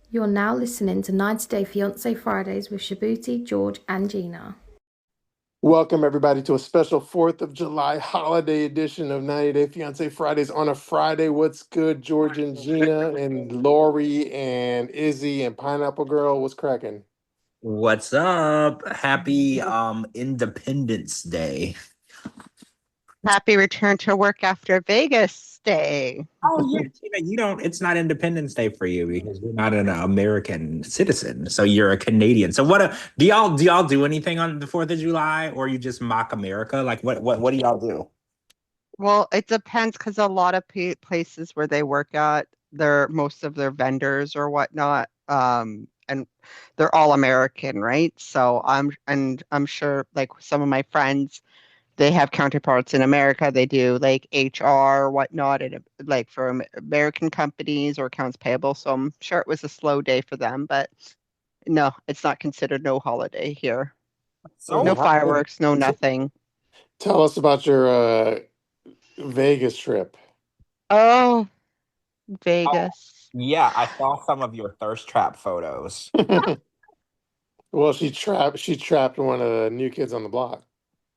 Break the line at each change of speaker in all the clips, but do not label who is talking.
You're now listening to 90 Day Fiancé Fridays with Shabooty, George, and Gina.
Welcome, everybody, to a special 4th of July holiday edition of 90 Day Fiancé Fridays on a Friday. What's good, George and Gina and Lori and Izzy and Pineapple Girl? What's cracking?
What's up? Happy Independence Day.
Happy return to work after Vegas day.
Oh yeah, you don't. It's not Independence Day for you because you're not an American citizen, so you're a Canadian. So do y'all do anything on the 4th of July, or you just mock America? Like what do y'all do?
Well, it depends because a lot of places where they work at, most of their vendors or whatnot, and they're all American, right? So I'm sure like some of my friends, they have counterparts in America. They do like HR or whatnot, and like for American companies or accounts payable. So I'm sure it was a slow day for them, but no, it's not considered no holiday here.
So
No fireworks, no nothing.
Tell us about your Vegas trip.
Oh, Vegas.
yeah, I saw some of your thirst trap photos.
Well, she trapped one of the new kids on the block.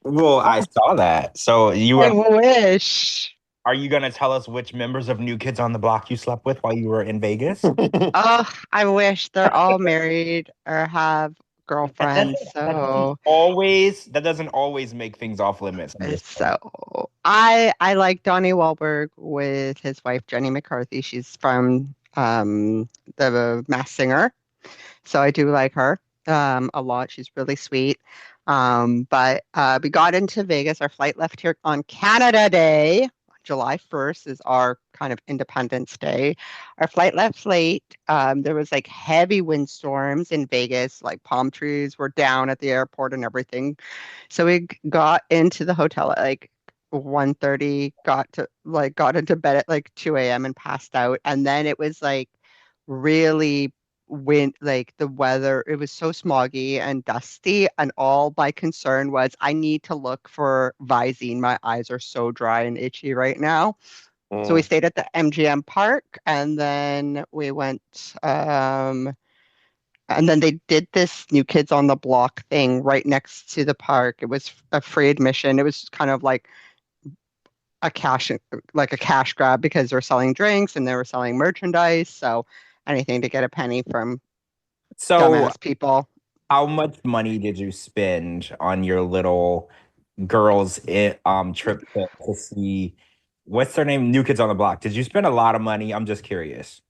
Well, I saw that. So
I wish.
are you gonna tell us which members of New Kids on the Block you slept with while you were in Vegas?
Oh, I wish they're all married or have girlfriends.
That doesn't always make things off limits.
I like Donnie Wahlberg with his wife Jenny McCarthy. She's from the Masked Singer, so I do like her a lot. She's really sweet. But we got into Vegas. Our flight left here on Canada Day. July 1st is our kind of Independence Day. Our flight left late. There was like heavy windstorms in Vegas, like palm trees were down at the airport and everything. So we got into the hotel at like 1:30, got into bed at like 2 a.m. and passed out. And then it was like really like the weather, it was so smoggy and dusty, and all my concern was I need to look for Visine. My eyes are so dry and itchy right now. So we stayed at the MGM Park, and then we went and then they did this New Kids on the Block thing right next to the park. It was a free admission. It was kind of a cash like a cash grab because they're selling drinks and they were selling merchandise. So anything to get a penny from
So,
dumbass people.
how much money did you spend on your little trip to see what's their name? New Kids on the Block. Did you spend a lot of money? I'm just curious.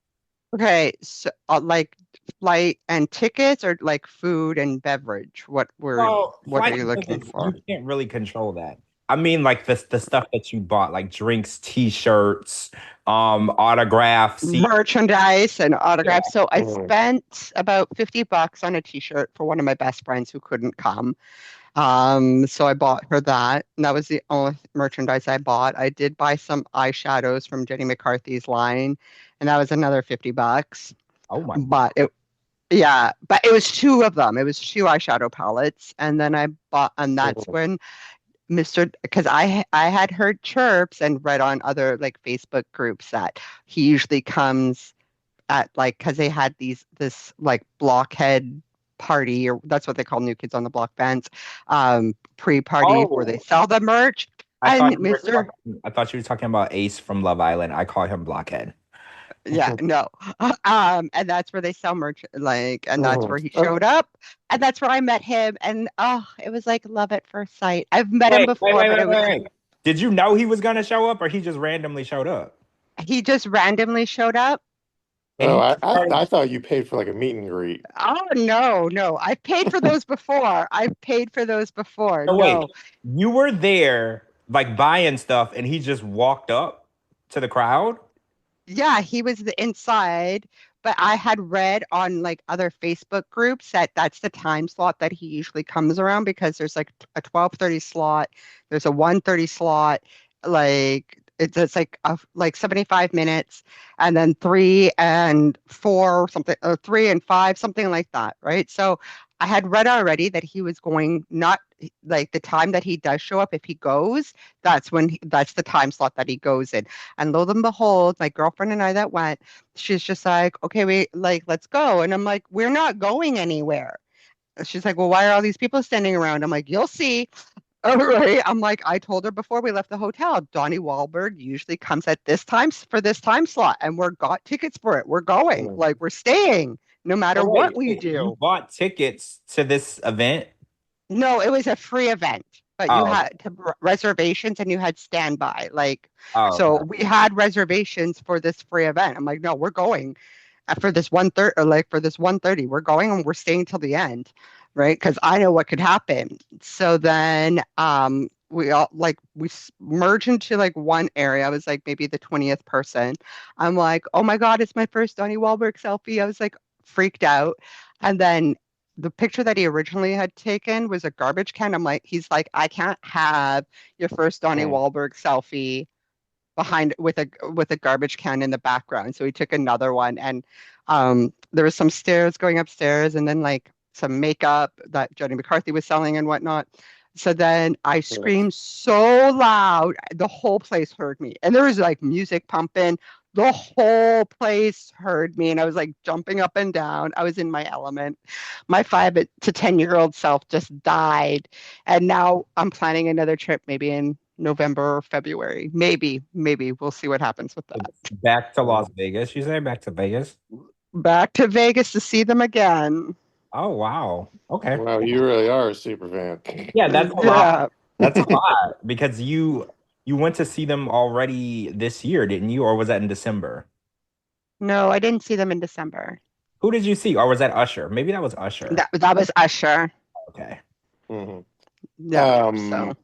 Okay, so like flight and tickets or like food and beverage? What are
Flight
you looking
tickets,
for?
you can't really control that. I mean, like the stuff that you bought, like drinks, t-shirts, autographs,
Merchandise and autographs. So I
Mhm.
spent about $50 on a t-shirt for one of my best friends who couldn't come. So I bought her that, and that was the only merchandise I bought. I did buy some eyeshadows from Jenny McCarthy's line, and that was another $50.
Oh my
But yeah, but it was two of them. It was two eyeshadow palettes, and then I bought, and that's
Mhm.
when because I had heard chirps and read on other like Facebook groups that he usually comes at like because they had this like blockhead party, or that's what they call New Kids on the Block events, pre-party where they
Oh,
sell the merch.
I
And
thought you were
Mr.
talking, I thought you were talking about Ace from Love Island. I call him Blockhead.
Yeah, no. And that's where they sell merch, like, and that's
Mhm.
where he showed up, and that's where I met him, and oh, it was like love at first sight. I've met him
Wait,
before, but it was
wait. Did you know he was gonna show up, or he just randomly showed up?
he just randomly showed up.
And
Oh,
he
I
started.
thought you paid for like a meet and greet.
Oh no, no. I've paid for those before. I've paid for those before.
So wait,
No.
you were there like buying stuff, and he just walked up to the crowd.
Yeah, he was the inside, but I had read on like other Facebook groups that that's the time slot that he usually comes around because there's like a 12:30 slot, there's a 1:30 slot, like it's like like 75 minutes, and then 3 and 4 or something, or 3 and 5, something like that, right? So I had read already that he was going not like the time that he does show up, if he goes, that's the time slot that he goes in. And lo and behold, my girlfriend and I that went, she's just like, okay, let's go. And I'm like, we're not going anywhere. She's like, well, why are all these people standing around? I'm like, you'll see. All right. I'm like, I told her before we left the hotel, Donnie Wahlberg usually comes at this time for this time slot, and we're got tickets for it. We're going, like we're staying, no matter
So
what we
wait, you
do.
bought tickets to this event?
No, it was a free event, but you
Oh,
had to reservations and you had standby.
okay.
So we had reservations for this free event. I'm like, no, we're going for this 1:30, or like for this 1:30. We're going and we're staying till the end, right? Because I know what could happen. So then we all merge into like one area. I was like maybe the 20th person. I'm like, oh my God, it's my first Donnie Wahlberg selfie. I was like freaked out. And then the picture that he originally had taken was a garbage can. He's like, I can't have your first Donnie Wahlberg selfie behind with a garbage can in the background. So he took another one, and there was some stairs going upstairs, and then like some makeup that Jenny McCarthy was selling and whatnot. So then I screamed so loud, the whole place heard me, and there was like music pumping. The whole place heard me, and I was like jumping up and down. I was in my element. My 5 to 10-year-old self just died, and now I'm planning another trip, maybe in November or February. Maybe we'll see what happens with that.
Back to Las Vegas, you say? Back to Vegas?
Back to Vegas to see them again.
Oh, wow. Okay.
Wow, you really are a super fan.
Yeah, that's a
Yeah.
lot. That's a lot because you went to see them already this year, didn't you? Or was that in December?
No, I didn't see them in December.
Who did you see? Or was that Usher? Maybe that was Usher.
That was Usher.
Okay.
Yeah. So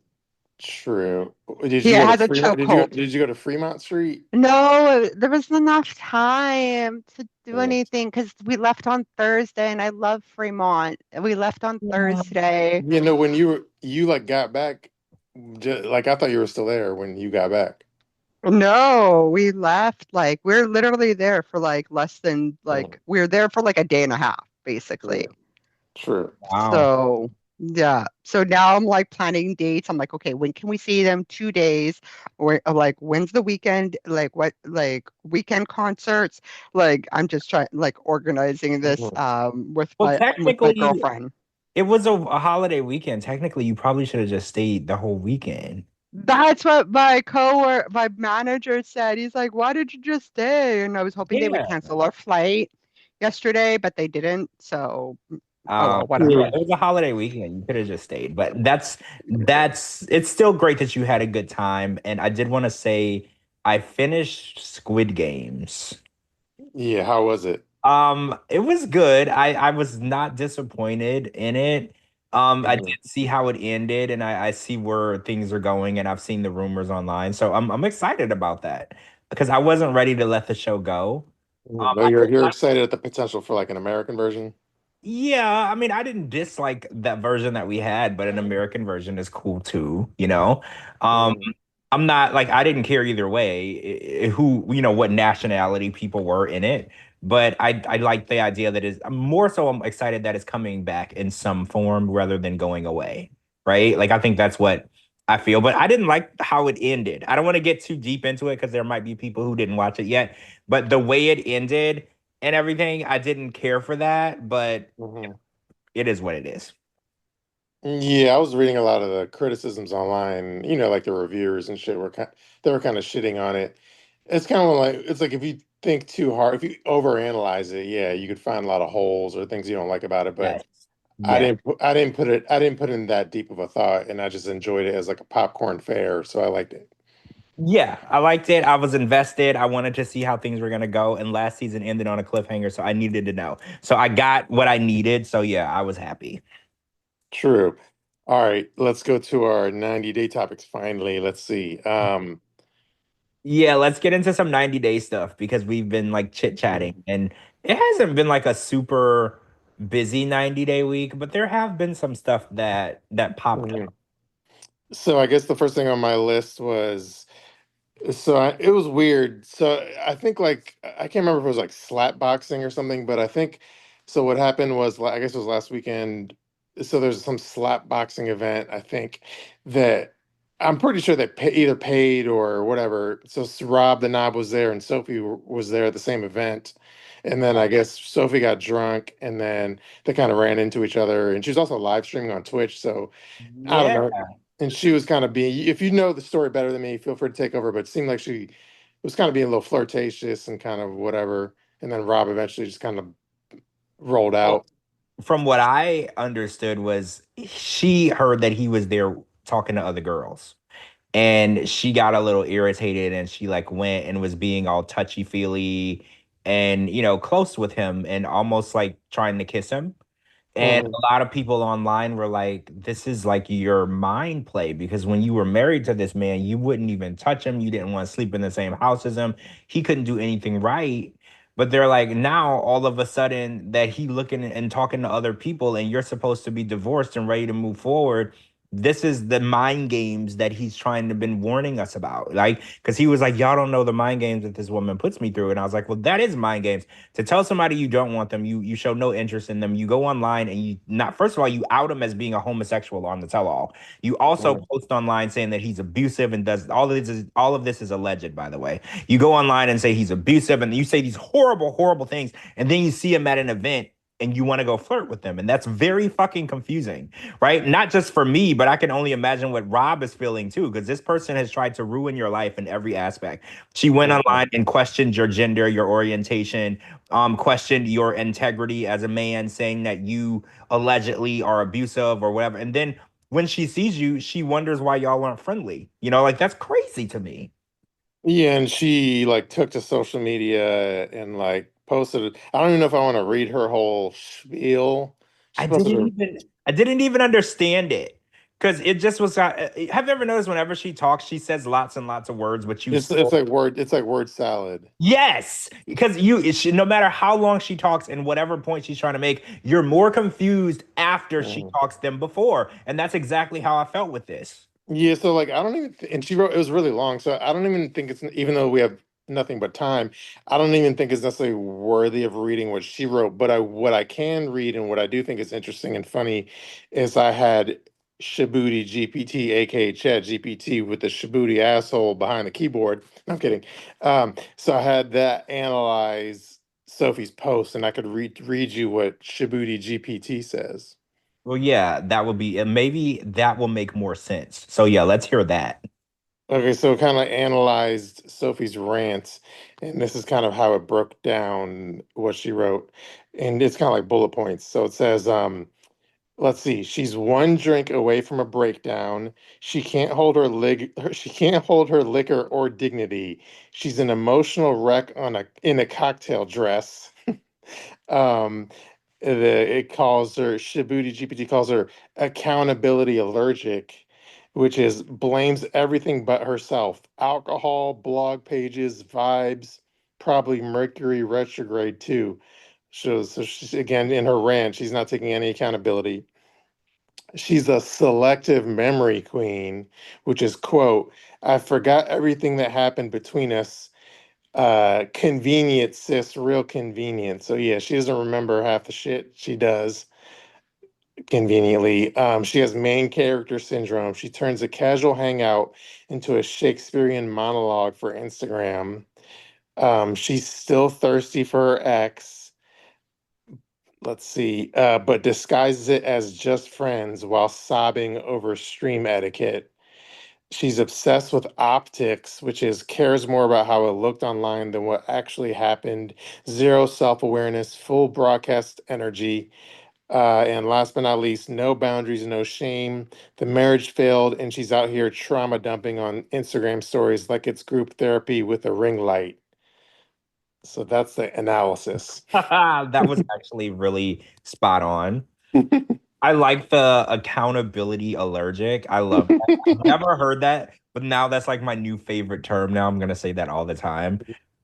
True. Did
he
you go
has
to
a
Fremont?
chokehold.
Did you go to Fremont Street?
No, there wasn't enough time to do
Yeah.
anything because we left on Thursday, and I love Fremont. We left on Thursday.
You know, when you like got back, like I thought you were still there when you got back.
No, we left we're literally there for like less than
Oh,
we were there for like a day and a half, basically.
true.
Wow.
So yeah. So now I'm like planning dates. I'm like, okay, when can we see them? 2 days. Or like when's the weekend? Like what weekend concerts? Like I'm just trying organizing this with
Well,
my
technically,
girlfriend.
it was a holiday weekend. Technically, you probably should have just stayed the whole weekend.
That's what my manager said. He's like, why did you just stay? And I was hoping they would
Yeah.
cancel our flight yesterday, but they didn't. So
Yeah,
whatever.
it was a holiday weekend. You could have just stayed. But that's it's still great that you had a good time. And I did want to say I finished Squid Games.
Yeah, how was it?
It was good. I was not disappointed in it. I did see how it ended, and I see where things are going, and I've seen the rumors online. So I'm excited about that because I wasn't ready to let the show go.
No, you're excited at the potential for like an American version?
Yeah, I mean, I didn't dislike that version that we had, but an American version is cool too, you know? I'm not like I didn't care either way who, what nationality people were in it, but I like the idea that is more so I'm excited that it's coming back in some form rather than going away, right? Like I think that's what I feel, but I didn't like how it ended. I don't want to get too deep into it because there might be people who didn't watch it yet, but the way it ended and everything, I didn't care for that, but it is what it is.
Yeah, I was reading a lot of the criticisms online, like the reviewers and shit they were kind of shitting on it. It's kind of like it's like if you think too hard, if you overanalyze it, yeah, you could find a lot of holes or things you don't like about it. But
Yes. Yeah.
I didn't put in that deep of a thought, and I just enjoyed it as like a popcorn fare, so I liked it.
Yeah, I liked it. I was invested. I wanted to see how things were going to go. And last season ended on a cliffhanger, so I needed to know. So I got what I needed. So yeah, I was happy.
True. All right, let's go to our 90-day topics finally. Let's see.
Yeah, let's get into some 90-day stuff because we've been like chit-chatting and it hasn't been like a super busy 90-day week, but there have been some stuff that popped up.
So I guess the first thing on my list was it was weird. So I think like I can't remember if it was like slap boxing or something, but I think so. What happened was I guess it was last weekend. so there's some slap boxing event, I think, that I'm pretty sure they either paid or whatever. So Rob the Knob was there and Sophie was there at the same event. And then I guess Sophie got drunk and then they kind of ran into each other. And she was also live streaming on Twitch. So I don't
Yeah.
know. And she was kind of being, if you know the story better than me, feel free to take over. But it seemed like she was kind of being a little flirtatious and kind of whatever. And then Rob eventually just kind of rolled
Well,
out.
from what I understood was she heard that he was there talking to other girls. And she got a little irritated and she like went and was being all touchy feely and close with him and almost like trying to kiss him. And
Mhm.
a lot of people online were like, this is like your mind play because when you were married to this man, you wouldn't even touch him. You didn't want to sleep in the same house as him. He couldn't do anything right. But they're like, now all of a sudden that he looking and talking to other people and you're supposed to be divorced and ready to move forward. This is the mind games that he's trying to been warning us about. Like, because he was like, y'all don't know the mind games that this woman puts me through. And I was like, well, that is mind games to tell somebody you don't want them, you show no interest in them. You go online and you not first of all, you out him as being a homosexual on the tell-all. You also
Mhm.
post online saying that he's abusive and does all of this is alleged, by the way. You go online and say he's abusive and you say these horrible, horrible things, and then you see him at an event and you want to go flirt with them. And that's very fucking confusing, right? Not just for me, but I can only imagine what Rob is feeling too, because this person has tried to ruin your life in every aspect. She went
Mhm.
online and questioned your gender, your orientation, questioned your integrity as a man, saying that you allegedly are abusive or whatever. And then when she sees you, she wonders why y'all aren't friendly. Like that's crazy to me.
Yeah, and she like took to social media and like posted it. I don't even know if I want to read her whole spiel. She
I
posted
didn't
her.
even I didn't even understand it because it just was. Have you ever noticed whenever she talks, she says lots and lots of words, but you
It's
still
like word salad.
yes, because no matter how long she talks and whatever point she's trying to make, you're more confused after she
Mhm.
talks than before, and that's exactly how I felt with this.
Yeah, so like I don't even and she wrote it was really long, so I don't even think it's even though we have nothing but time, I don't even think it's necessarily worthy of reading what she wrote. But I what I can read and what I do think is interesting and funny is I had Shabooty GPT, aka Chat GPT, with the Shabooty asshole behind the keyboard. No, I'm kidding. So I had that analyze Sophie's post, and I could read you what Shabooty GPT says.
Well, yeah, that would be, and maybe that will make more sense. So yeah, let's hear that.
Okay, so it kind of analyzed Sophie's rant, and this is kind of how it broke down what she wrote. And it's kind of like bullet points. So it says, let's see, she's one drink away from a breakdown. She can't hold she can't hold her liquor or dignity. She's an emotional wreck in a cocktail dress. Um, it calls her Shibuti GPT calls her accountability allergic, which is blames everything but herself. Alcohol, blog pages, vibes, probably Mercury retrograde too. So she's again in her rant, she's not taking any accountability. She's a selective memory queen, which is quote, I forgot everything that happened between us. Convenient, sis, real convenient. So yeah, she doesn't remember half the shit she does conveniently. She has main character syndrome. She turns a casual hangout into a Shakespearean monologue for Instagram. She's still thirsty for her ex. Let's see, but disguises it as just friends while sobbing over stream etiquette. She's obsessed with optics, which is cares more about how it looked online than what actually happened. Zero self-awareness, full broadcast energy. And last but not least, no boundaries, no shame. The marriage failed, and she's out here trauma dumping on Instagram stories like it's group therapy with a ring light. So that's the analysis.
That was actually really spot on. I like the accountability allergic. I love that. I've never heard that, but now that's like my new favorite term. Now I'm gonna say that all the time.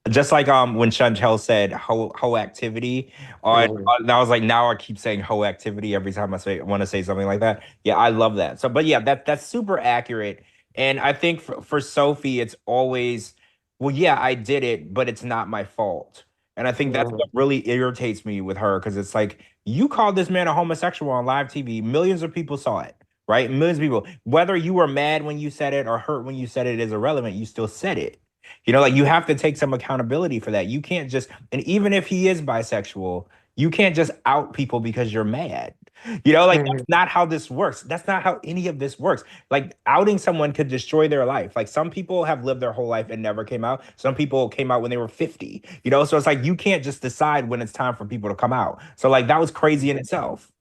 Just like when Chantel said ho activity,
Mhm.
and I was like, now I keep saying ho activity every time I say want to say something like that. Yeah, I love that. So, but yeah, that's super accurate. And I think for Sophie, it's always, well, yeah, I did it, but it's not my fault. And I think that's what really irritates me with her because it's like you called this man a homosexual on live TV. Millions of people saw it, right? Millions of people. Whether you were mad when you said it or hurt when you said it is irrelevant. You still said it. Like you have to take some accountability for that. You can't just, and even if he is bisexual, you can't just out people because you're mad. That's not how this works. That's not how any of this works. Like outing someone could destroy their life. Like some people have lived their whole life and never came out. Some people came out when they were 50, So it's like you can't just decide when it's time for people to come out. So like that was crazy in itself.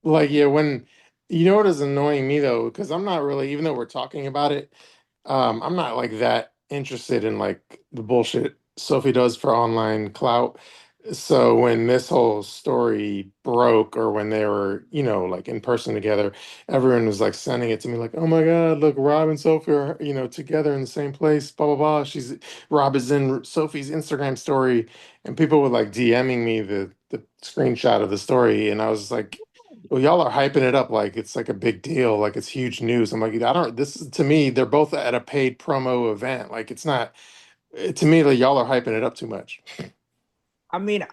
Like, yeah, when you know what is annoying me though, because I'm not really, even though we're talking about it, I'm not like that interested in like the bullshit Sophie does for online clout. So when this whole story broke, or when they were, like in person together, everyone was like sending it to me, like, "Oh my God, look, Rob and Sophie are, together in the same place." Blah blah blah. Rob is in Sophie's Instagram story, and people were like DMing me the screenshot of the story, and I was like, well, y'all are hyping it up like it's like a big deal, like it's huge news. I'm like, I don't, this is to me, they're both at a paid promo event. Like it's not, to me, like y'all are hyping it up too much.
I mean,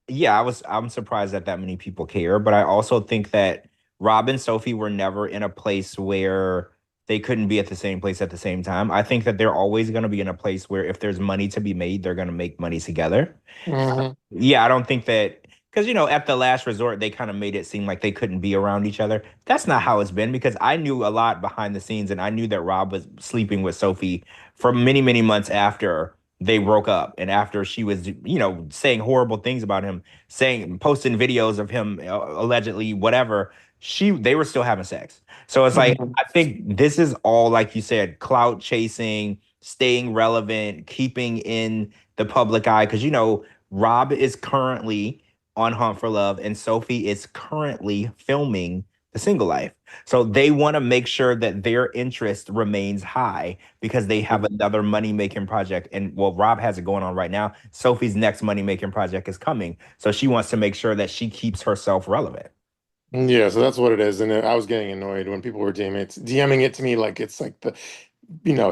yeah, I'm surprised that many people care, but I also think that Rob and Sophie were never in a place where they couldn't be at the same place at the same time. I think that they're always going to be in a place where if there's money to be made, they're going to make money together.
Mhm.
Yeah, I don't think that because at the last resort they kind of made it seem like they couldn't be around each other. That's not how it's been because I knew a lot behind the scenes and I knew that Rob was sleeping with Sophie for many, many months after they broke up and after she was, saying horrible things about him, posting videos of him allegedly whatever. They were still having sex. So it's like
Mhm.
I think this is all like you said, clout chasing, staying relevant, keeping in the public eye because Rob is currently on Hunt for Love, and Sophie is currently filming The Single Life. So they want to make sure that their interest remains high because they have another money making project. And well, Rob has it going on right now. Sophie's next money making project is coming. So she wants to make sure that she keeps herself relevant.
Yeah, so that's what it is. And I was getting annoyed when people were DMing it to me like it's like the,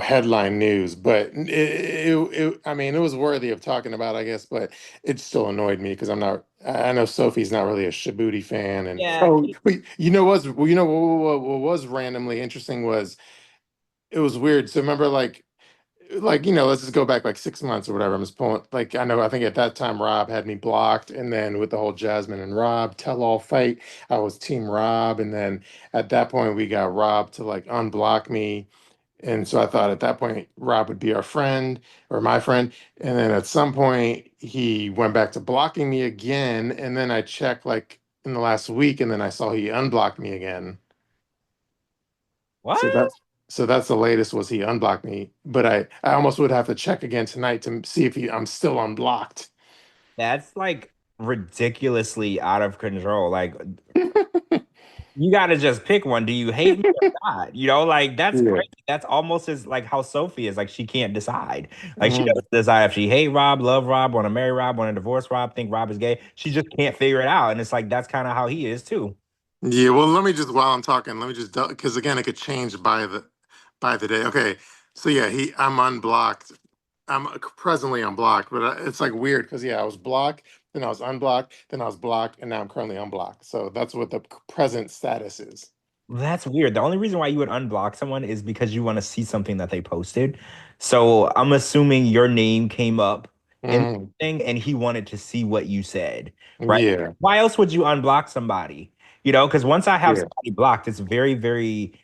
headline news. But I mean, it was worthy of talking about, I guess, but it still annoyed me because I know Sophie's not really a Shabooty fan. And
Yeah.
oh, but what was randomly interesting was it was weird. So remember, like let's just go back like 6 months or whatever. I'm just pulling, like, I think at that time Rob had me blocked, and then with the whole Jasmine and Rob tell all fight, I was team Rob, and then at that point we got Rob to like unblock me, and so I thought at that point Rob would be our friend or my friend, and then at some point he went back to blocking me again, and then I checked like in the last week, and then I saw he unblocked me again.
What?
So that's the latest, was he unblocked me. But I almost would have to check again tonight to see if I'm still unblocked.
That's like ridiculously out of control. Like you got to just pick one. Do you hate me or not? Like that's
Yeah.
crazy. That's almost as like how Sophie is. Like she can't decide. Like she
Mhm.
doesn't decide if she hate Rob, love Rob, want to marry Rob, want to divorce Rob, think Rob is gay. She just can't figure it out. And it's like that's kind of how he is too.
Yeah, well, let me just, while I'm talking, let me just, because again, it could change by the day. Okay, so yeah, I'm unblocked. I'm presently unblocked, but it's like weird because yeah, I was blocked, then I was unblocked, then I was blocked, and now I'm currently unblocked. So that's what the present status is.
That's weird. The only reason why you would unblock someone is because you want to see something that they posted. So I'm assuming your name came up in the
Mhm.
thing and he wanted to see what you said, right?
Yeah,
Why else would you unblock somebody? Because once I have
yeah.
somebody blocked, it's very, very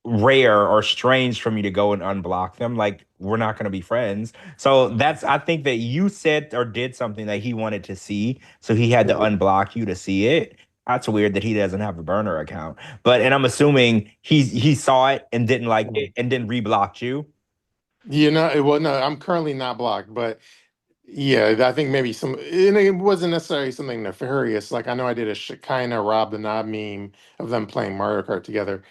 rare or strange for me to go and unblock them. Like we're not going to be friends. So I think that you said or did something that he wanted to see. So he had to unblock you to see it. That's weird that he doesn't have a burner account. And I'm assuming he saw it and didn't like it and then reblocked you.
Well, no, I'm currently not blocked, but yeah, I think maybe and it wasn't necessarily something nefarious. Like I know I did a Shekinah Rob the Knob meme of them playing Mario Kart together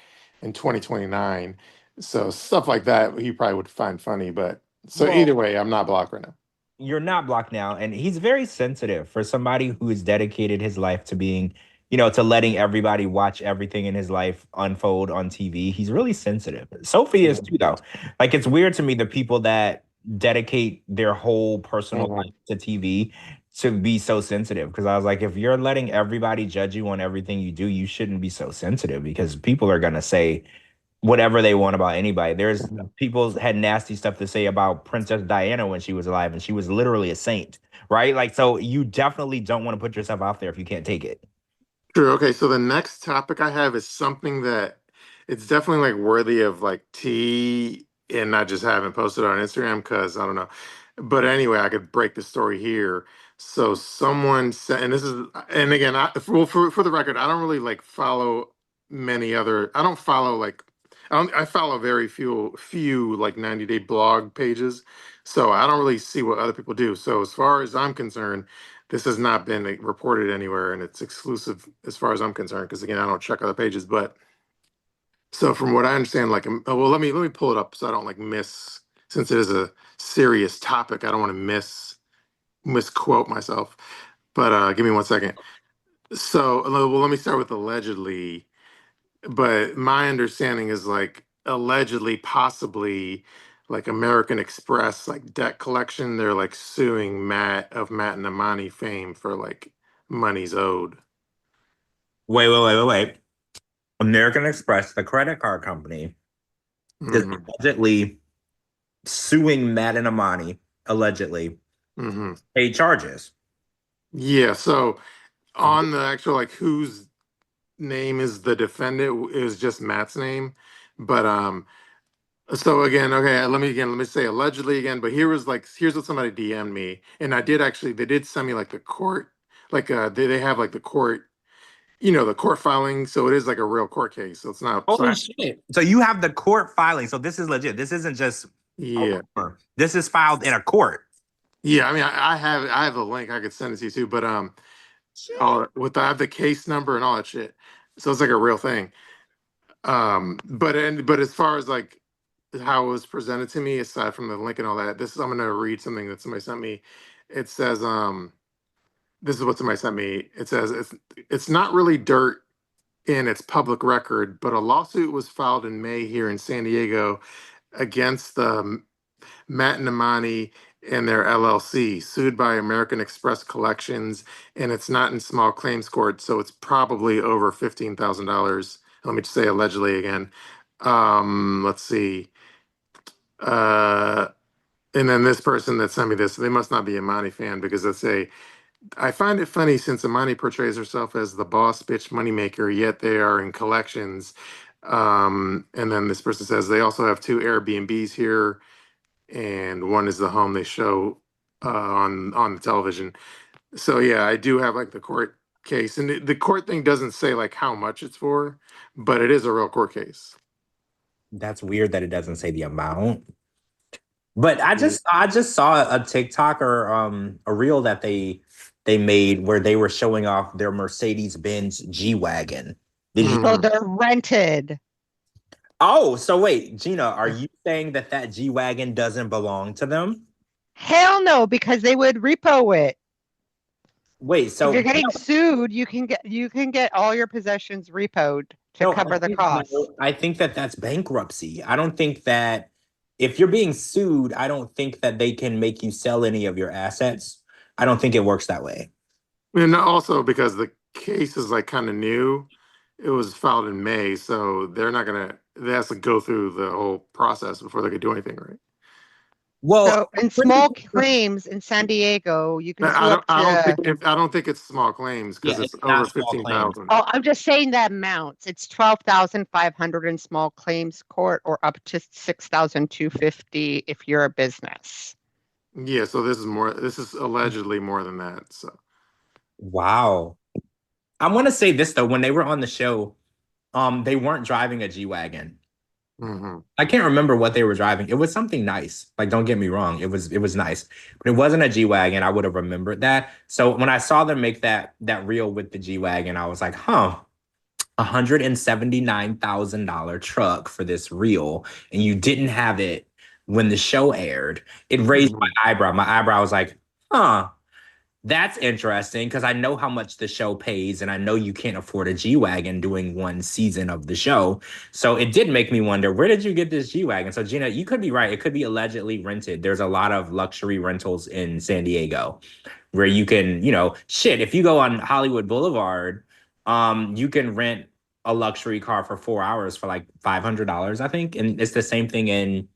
in 2029. So stuff like that he probably would find funny. But so
Well,
either way, I'm not blocked right now.
you're not blocked now. And he's very sensitive for somebody who has dedicated his life to to letting everybody watch everything in his life unfold on TV. He's really sensitive. Sophie is too, though. Like, it's weird to me the people that dedicate their whole personal
Mhm.
life to TV to be so sensitive, because I was like, if you're letting everybody judge you on everything you do, you shouldn't be so sensitive, because people are gonna say whatever they want about anybody. There's people had nasty stuff to say about Princess Diana when she was alive, and she was literally a saint, right? Like, so you definitely don't want to put yourself out there if you can't take it.
True. Okay, so the next topic I have is something that it's definitely like worthy of like tea and not just having posted on Instagram because I don't know. But anyway, I could break the story here. So someone said, and this is, and again, well, for the record, I don't really like follow many other. I don't follow like, I follow very few like 90-day blog pages. So I don't really see what other people do. So as far as I'm concerned, this has not been like, reported anywhere, and it's exclusive as far as I'm concerned. Because again, I don't check other pages. But so from what I understand, like, well, let me pull it up so I don't like miss. Since it is a serious topic, I don't want to misquote myself. But give me 1 second. So, well, let me start with allegedly. But my understanding is like allegedly, possibly, like American Express, like debt collection. They're like suing Matt and Amani fame for like monies owed.
Wait. American Express, the credit card company, is
Hmm.
allegedly suing Matt and Amani, allegedly,
Hmm.
pay charges.
Yeah. So on the actual like whose name is the defendant is just Matt's name, but so again, okay, let me say allegedly again, but here's what somebody DM'd me, and they did send me like the court, like they have like the court, the court filing, so it is like a real court case, so it's not,
Holy shit. So you have the court filing. So this is legit. This isn't just a
yeah,
rumor. This is filed in a court.
yeah. I mean, I have a link I could send it to you too, but I have the case number and all that shit, so it's like a real thing. But as far as like how it was presented to me, aside from the link and all that, I'm gonna read something that somebody sent me. It says, this is what somebody sent me. It says it's not really dirt in its public record, but a lawsuit was filed in May here in San Diego against Matt and Amani and their LLC, sued by American Express Collections, and it's not in small claims court, so it's probably over $15,000. Let me just say allegedly again. Let's see. Uh, and then this person that sent me this, they must not be a Amani fan because they say, I find it funny since Amani portrays herself as the boss bitch moneymaker, yet they are in collections. And then this person says they also have two Airbnbs here, and one is the home they show on the television. So yeah, I do have like the court case, and the court thing doesn't say like how much it's for, but it is a real court case.
That's weird that it doesn't say the amount. But I just saw a TikTok or a reel that they made where they were showing off their Mercedes-Benz G-Wagon. Did you?
So they're rented.
Oh, so wait, Gina, are you saying that G-Wagon doesn't belong to them?
Hell no, because they would repo it.
Wait, so
if you're getting sued, you can get all your possessions repoed to cover the cost.
I think that's bankruptcy. I don't think that if you're being sued, I don't think that they can make you sell any of your assets. I don't think it works that way.
And also because the case is like kind of new, it was filed in May, so they have to go through the whole process before they could do anything, right?
Well,
so in small claims in San Diego, you can
I don't think it's small claims because it's over 15,000.
Oh, I'm just saying the amounts. It's 12,500 in small claims court, or up to 6,250 if you're a business.
Yeah, so this is allegedly more than that. So
wow. I want to say this though, when they were on the show, they weren't driving a G-Wagon.
mm-hmm.
I can't remember what they were driving. It was something nice. Like, don't get me wrong. It was nice, but it wasn't a G-Wagon. I would have remembered that. So when I saw them make that reel with the G-Wagon, I was like, huh, $179,000 truck for this reel, and you didn't have it when the show aired. It raised my eyebrow. My eyebrow was like, huh. That's interesting because I know how much the show pays and I know you can't afford a G-Wagon doing one season of the show. So it did make me wonder, where did you get this G-Wagon? So Gina, you could be right. It could be allegedly rented. There's a lot of luxury rentals in San Diego. where you can, if you go on Hollywood Boulevard, you can rent a luxury car for 4 hours for like $500, I think. And it's the same thing in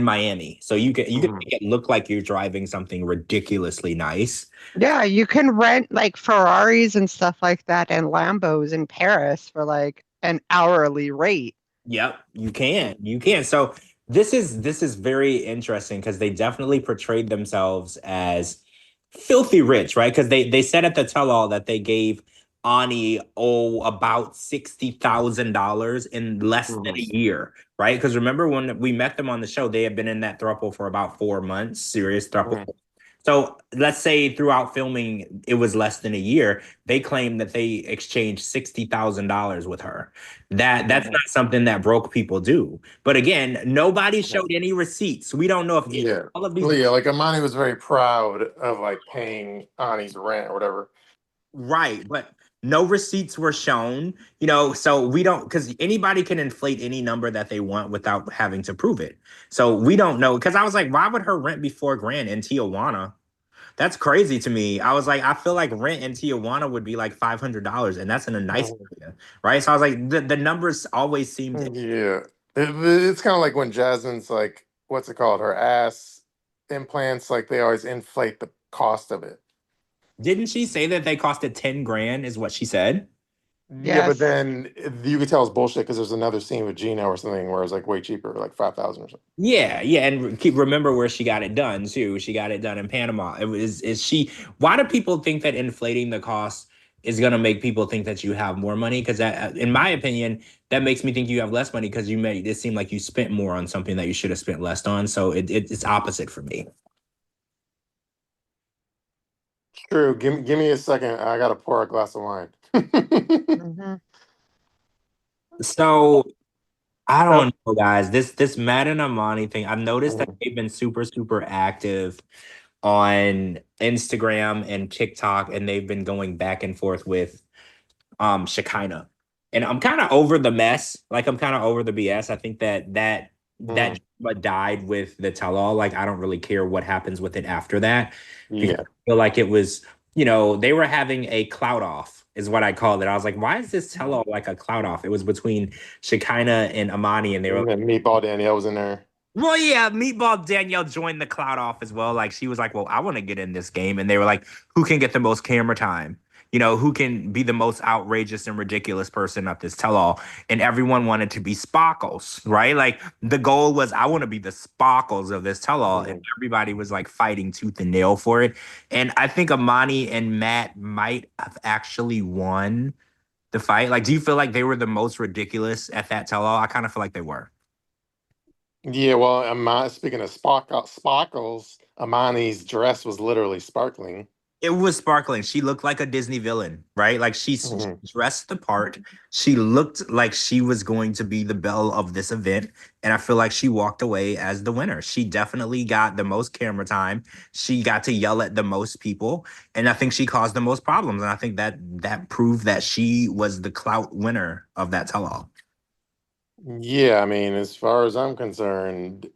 Miami. So you can make it look like you're driving something ridiculously nice.
Yeah, you can rent like Ferraris and stuff like that and Lambos in Paris for like an hourly rate.
Yep, you can. You can. So this is very interesting because they definitely portrayed themselves as filthy rich, right? Because they said at the tell-all that they gave Ani about $60,000 in less than a year, right? Because remember when we met them on the show, they had been in that throuple for about 4 months, serious throuple. So let's say throughout filming, it was less than a year. They claim that they exchanged $60,000 with her. That's not something that broke people do. But again, nobody showed any receipts. We don't know if all of these.
Yeah, like Amani was very proud of like paying Ani's rent or whatever.
Right, but no receipts were shown, so we don't, because anybody can inflate any number that they want without having to prove it. So we don't know, because I was like, why would her rent be $4,000 in Tijuana? That's crazy to me. I was like, I feel like rent in Tijuana would be like $500, and that's in a nice area, right? So I was like, the numbers always seemed.
Yeah, it's kind of like when Jasmine's like, what's it called? Her ass implants, like they always inflate the cost of it.
Didn't she say that they costed $10,000? Is what she said.
Yeah, but then you could tell it's bullshit because there's another scene with Gina or something where it's like way cheaper, like 5,000 or something.
Yeah, and remember where she got it done too. She got it done in Panama. Is she? Why do people think that inflating the cost is gonna make people think that you have more money? Because that, in my opinion, that makes me think you have less money because you made it seem like you spent more on something that you should have spent less on. So it's opposite for me.
True. Give me a second. I gotta pour a glass of wine.
So I don't know, guys. This Matt and Amani thing, I've noticed that they've been super, super active on Instagram and TikTok, and they've been going back and forth with Shekinah. And I'm kind of over the mess. Like, I'm kind of over the BS. I think that died with the tell-all. Like, I don't really care what happens with it after that.
Yeah.
I feel like it was, they were having a clout off, is what I called it. I was like, why is this tell-all like a clout off? It was between Shekinah and Amani, and they were
like, Meatball Danielle was in there.
Well, yeah, Meatball Danielle joined the clout off as well. Like, she was like, well, I want to get in this game. And they were like, who can get the most camera time? Who can be the most outrageous and ridiculous person at this tell-all? And everyone wanted to be Sparkles, right? Like, the goal was, I want to be the Sparkles of this tell-all. And everybody was like fighting tooth and nail for it. And I think Amani and Matt might have actually won the fight. Like, do you feel like they were the most ridiculous at that tell-all? I kind of feel like they were.
Yeah, well, speaking of sparkles, Amani's dress was literally sparkling.
It was sparkling. She looked like a Disney villain, right? Like she dressed the part. She looked like she was going to be the belle of this event. And I feel like she walked away as the winner. She definitely got the most camera time. She got to yell at the most people. And I think she caused the most problems. And I think that proved that she was the clout winner of that tell-all.
Yeah, I mean, as far as I'm concerned,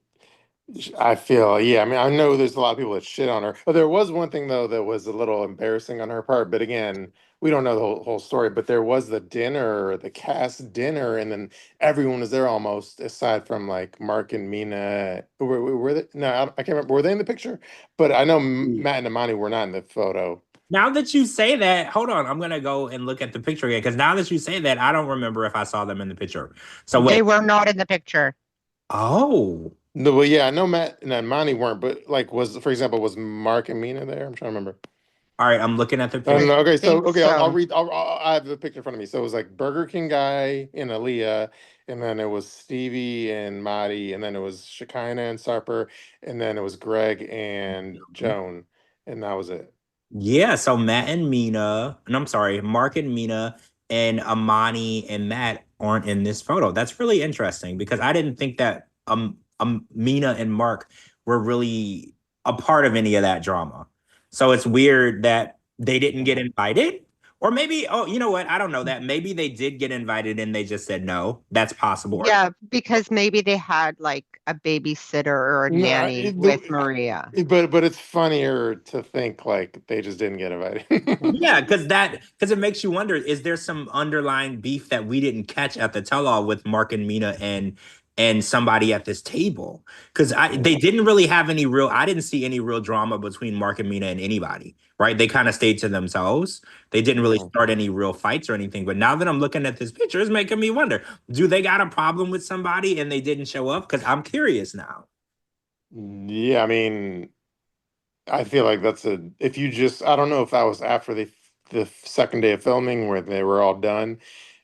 I feel, I mean, I know there's a lot of people that shit on her. But there was one thing, though, that was a little embarrassing on her part. But again, we don't know the whole story. But there was the dinner, the cast dinner, and then everyone was there almost, aside from like Mark and Mina. Were they? No, I can't remember. Were they in the picture? But I know Matt and Amani were not in the photo.
Now that you say that, hold on, I'm gonna go and look at the picture again because now that you say that, I don't remember if I saw them in the picture. So wait.
They were not in the picture.
Oh.
No, well, yeah, I know Matt and Amani weren't, but like, for example, was Mark and Mina there? I'm trying to remember.
All right, I'm looking at the picture.
Okay, I'll read. I have the picture in front of me. So it was like Burger King guy and Aaliyah, and then it was Stevie and Mahdi, and then it was Shekinah and Sarper, and then it was Greg and Joan, and that was it.
Yeah, so Matt and Mina, and I'm sorry, Mark and Mina and Amani and Matt aren't in this photo. That's really interesting because I didn't think that Mina and Mark were really a part of any of that drama. So it's weird that they didn't get invited, Or maybe, oh, you know what? I don't know that. Maybe they did get invited and they just said no. That's possible.
Yeah, because maybe they had like a babysitter or a
No,
nanny with Maria.
but it's funnier to think like they just didn't get invited.
Yeah, because it makes you wonder, is there some underlying beef that we didn't catch at the tell-all with Mark and Mina and somebody at this table? Because they didn't really have any real, I didn't see any real drama between Mark and Mina and anybody, right? They kind of stayed to themselves. They didn't really start any real fights or anything. But now that I'm looking at this picture, it's making me wonder, do they got a problem with somebody and they didn't show up? Because I'm curious now.
Yeah, I mean, I feel like if you just, I don't know if that was after the second day of filming where they were all done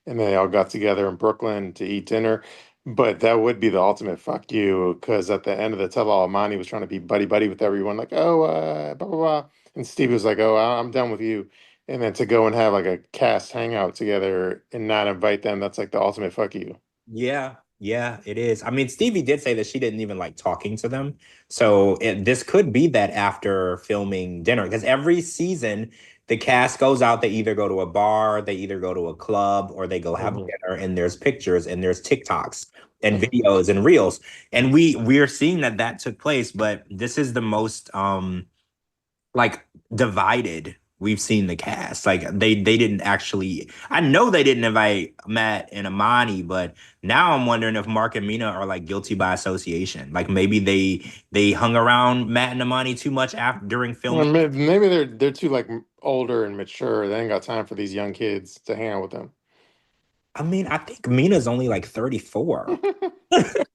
and they all got together in Brooklyn to eat dinner, but that would be the ultimate fuck you, because at the end of the tell-all, Amani was trying to be buddy-buddy with everyone, like, oh, blah, blah, blah. And Steve was like, oh, I'm done with you. And then to go and have like a cast hangout together and not invite them, that's like the ultimate fuck you.
Yeah, yeah, it is. I mean, Stevie did say that she didn't even like talking to them. So this could be that after filming dinner, because every season the cast goes out, they either go to a bar, they either go to a club, or they go have dinner, and there's pictures and there's TikToks and videos and reels. And we're seeing that took place, but this is the most like divided we've seen the cast. Like they didn't actually, I know they didn't invite Matt and Amani, but now I'm wondering if Mark and Mina are like guilty by association. Like maybe they hung around Matt and Amani too much during filming.
Well, maybe they're too like older and mature. They ain't got time for these young kids to hang out with them.
I mean, I think Mina's only like 34. It's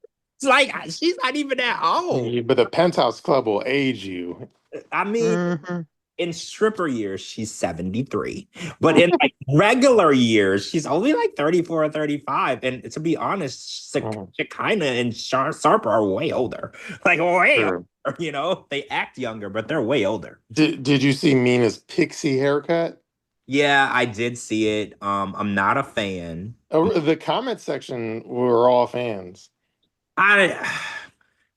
like she's not even that old.
But the Penthouse Club will age you.
I mean, in stripper years, she's 73. But in like regular years, she's only like 34 or 35. And to be honest, Shekinah and Sarper are way older. Like way older. You know, they act younger, but they're way older.
Did you see Mina's pixie haircut?
Yeah, I did see it. I'm not a fan.
Oh, the comment section were all fans.
I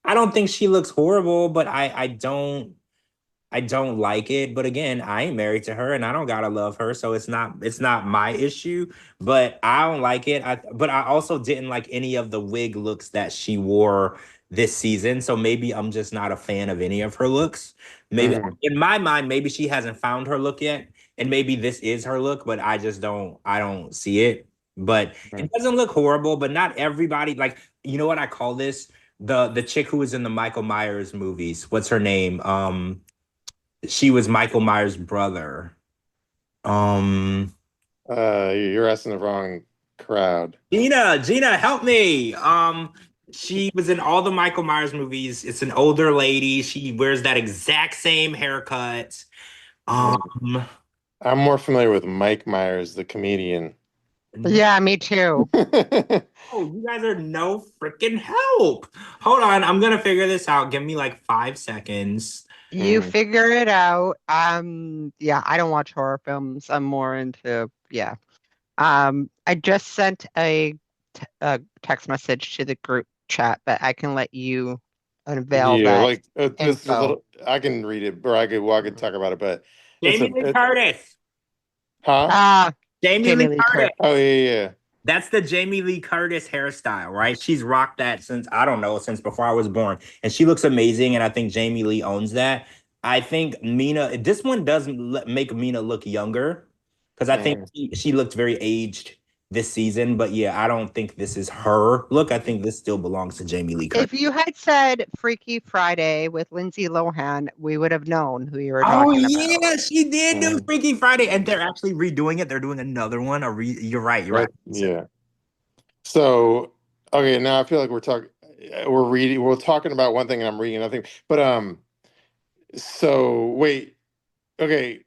don't think she looks horrible, but I don't like it. But again, I ain't married to her and I don't gotta love her. So it's not my issue, but I don't like it. But I also didn't like any of the wig looks that she wore this season. So maybe I'm just not a fan of any of her looks. Maybe in my mind, maybe she hasn't found her look yet. And maybe this is her look, but I don't see it. But it doesn't look horrible, but not everybody, like, you know what I call this? The chick who was in the Michael Myers movies. What's her name? She was Michael Myers' brother.
You're asking the wrong crowd.
Gina, help me. She was in all the Michael Myers movies. It's an older lady. She wears that exact same haircut.
I'm more familiar with Mike Myers, the comedian.
Yeah, me too.
Oh, you guys are no freaking help. Hold on, I'm gonna figure this out. Give me like 5 seconds.
You figure it out. Yeah, I don't watch horror films. I'm more into, yeah. I just sent a text message to the group chat, but I can let you unveil that.
Like this is a little, I can read it, or I could talk about it, but
Jamie Lee Curtis.
Huh?
Jamie Lee Curtis.
Oh yeah.
That's the Jamie Lee Curtis hairstyle, right? She's rocked that since before I was born. And she looks amazing. And I think Jamie Lee owns that. I think Mina, this one doesn't make Mina look younger, because I think she looked very aged this season. But yeah, I don't think this is her look. I think this still belongs to Jamie Lee Curtis.
If you had said Freaky Friday with Lindsay Lohan, we would have known who you were talking about.
Oh yeah, she did do Freaky Friday, and they're actually redoing it. They're doing another one. You're right.
Yeah. So okay, now I feel like we're talking about one thing and I'm reading another thing. But so wait, okay.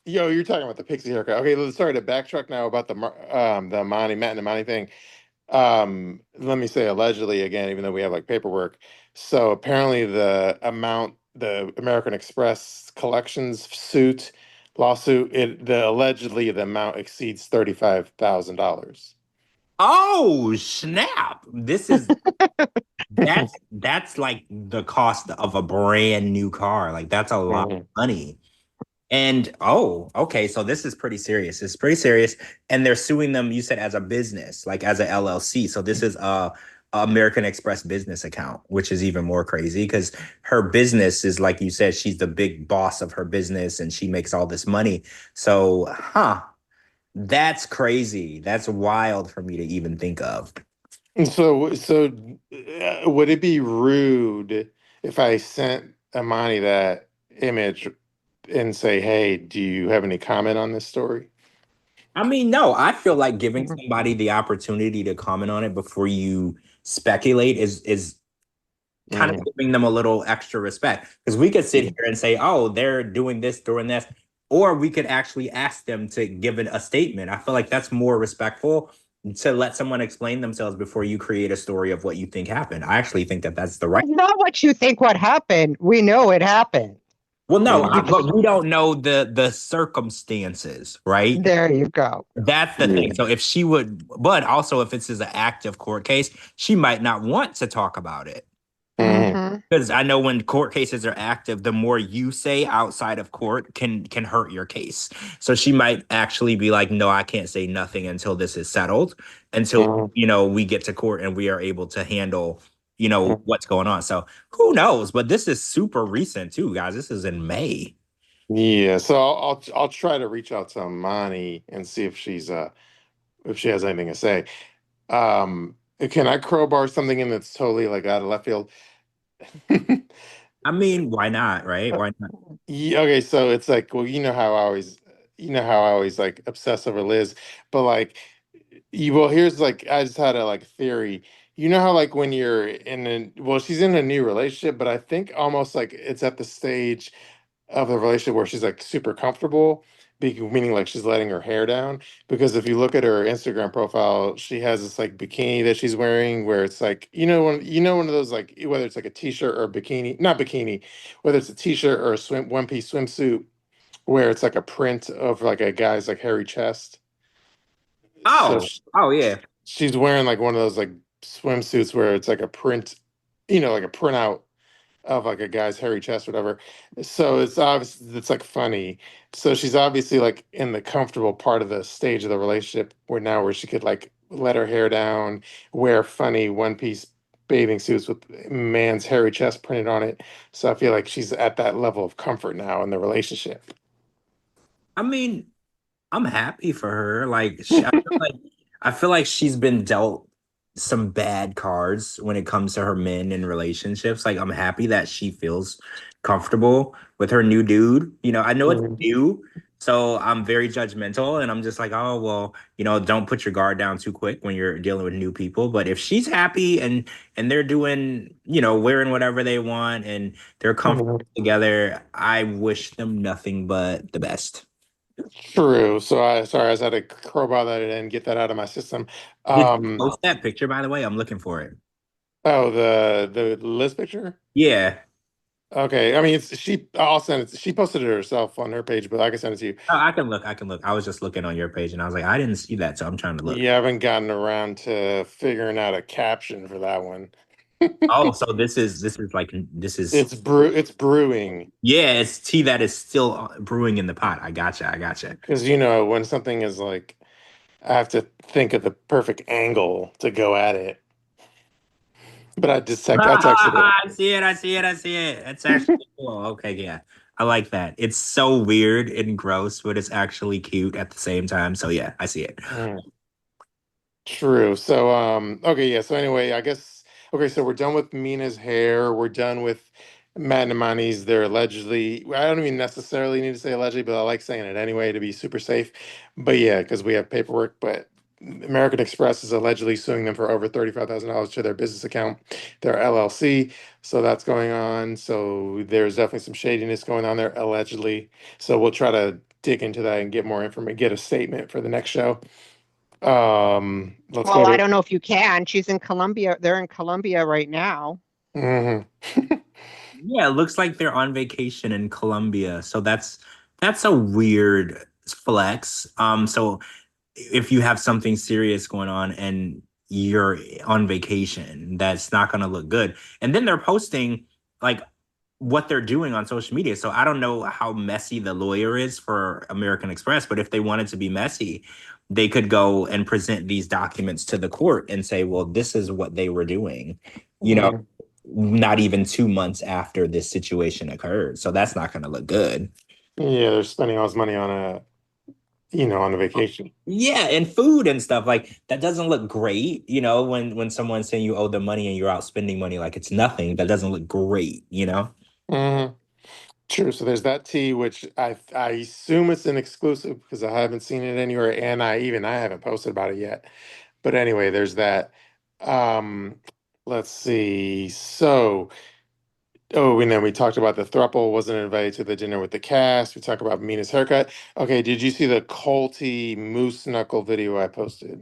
Yo, you're talking about the pixie haircut. Okay, let's start to backtrack now about the Matt and Amani thing. Let me say allegedly again, even though we have like paperwork. So apparently the American Express collections lawsuit, allegedly the amount exceeds $35,000.
Oh snap! This is that's like the cost of a brand new car. Like that's a lot of money. And oh, okay, so this is pretty serious. It's pretty serious, and they're suing them. You said as a business, like as a LLC. So this is a American Express business account, which is even more crazy because her business is like you said, she's the big boss of her business, and she makes all this money. So, that's crazy. That's wild for me to even think of.
Would it be rude if I sent Amani that image and say, "Hey, do you have any comment on this story?"
I mean, no, I feel like giving somebody the opportunity to comment on it before you speculate is kind of
Mhm.
giving them a little extra respect. Because we could sit here and say, oh, they're doing this, doing this, or we could actually ask them to give it a statement. I feel like that's more respectful to let someone explain themselves before you create a story of what you think happened. I actually think that that's the right.
It's not what you think what happened. We know it happened.
Well, no,
Mhm.
but we don't know the circumstances, right?
There you go.
That's the
Yeah.
thing. So if she would, but also if this is an active court case, she might not want to talk about it.
Mhm.
Hmm.
Because I know when court cases are active, the more you say outside of court can hurt your case. So she might actually be like, no, I can't say nothing until this is settled, until
Mhm.
we get to court and we are able to handle,
Mhm.
what's going on. So who knows? But this is super recent too, guys. This is in May.
Yeah, so I'll try to reach out to Amani and see if she has anything to say. Can I crowbar something in that's totally like out of left field?
I mean, why not, right? Why not?
Yeah, okay, so it's like, well, you know how I always like obsess over Liz, but like, well, here's like, I just had a like theory. You know how like when you're well, she's in a new relationship, but I think almost like it's at the stage of the relationship where she's like super comfortable, meaning like she's letting her hair down. Because if you look at her Instagram profile, she has this like bikini that she's wearing where it's like, one of those like whether it's like a t-shirt or a bikini, not bikini, whether it's a t-shirt or a one piece swimsuit where it's like a print of like a guy's like hairy chest. So
Oh, oh yeah.
she's wearing like one of those like swimsuits where it's like a print, like a printout of like a guy's hairy chest, whatever. So it's obvious it's like funny. So she's obviously like in the comfortable part of the stage of the relationship where she could like let her hair down, wear funny one piece bathing suits with man's hairy chest printed on it. So I feel like she's at that level of comfort now in the relationship.
I mean, I'm happy for her. Like I feel like she's been dealt some bad cards when it comes to her men and relationships. Like I'm happy that she feels comfortable with her new dude. I know it's
Mhm.
new, so I'm very judgmental and I'm just like, oh well, don't put your guard down too quick when you're dealing with new people. But if she's happy and they're doing, wearing whatever they want and they're comfortable
Mhm.
together, I wish them nothing but the best.
True. Sorry, I just had to crowbar that in and get that out of my system.
Did you
Um,
post that picture, by the way? I'm looking for it.
oh, the list picture?
Yeah.
Okay. I mean, I'll send it. She posted it herself on her page, but I can send it to you.
Oh, I can look. I can look. I was just looking on your page and I was like, I didn't see that, so I'm trying to look.
You haven't gotten around to figuring out a caption for that one.
Oh, so this is like this is
It's brewing
yeah, it's tea that is still brewing in the pot. I gotcha. I gotcha.
because when something is like, I have to think of the perfect angle to go at it. But I texted it.
I see it. I see it. I see it. It's actually cool. Okay, yeah. I like that. It's so weird and gross, but it's actually cute at the same time. So yeah, I see it.
Mm. True. So, okay, yeah. So anyway, I guess okay. So we're done with Mina's hair. We're done with Matt and Imani's. They're allegedly. I don't even necessarily need to say allegedly, but I like saying it anyway to be super safe. But yeah, because we have paperwork. But American Express is allegedly suing them for over $35,000 to their business account, their LLC. So that's going on. So there's definitely some shadiness going on there, allegedly. So we'll try to dig into that and get more information, get a statement for the next show. Let's
Well,
go
I
to.
don't know if you can. She's in Colombia. They're in Colombia right now.
Mhm.
Yeah, it looks like they're on vacation in Colombia. So that's a weird flex. So if you have something serious going on and you're on vacation, that's not going to look good. And then they're posting like what they're doing on social media. So I don't know how messy the lawyer is for American Express, but if they wanted to be messy, they could go and present these documents to the court and say, well, this is what they were doing, you know, not even 2 months after this situation occurred. So that's not going to look good.
Yeah, they're spending all this money on a vacation.
Yeah, and food and stuff like that doesn't look great, when someone's saying you owe them money and you're out spending money like it's nothing. That doesn't look great,
Mm-hmm. True. So there's that tea, which I assume it's an exclusive because I haven't seen it anywhere, and I haven't posted about it yet. But anyway, there's that. Um, let's see. So, and then we talked about the throuple wasn't invited to the dinner with the cast. We talked about Mina's haircut. Okay, did you see the Coltee moose knuckle video I posted?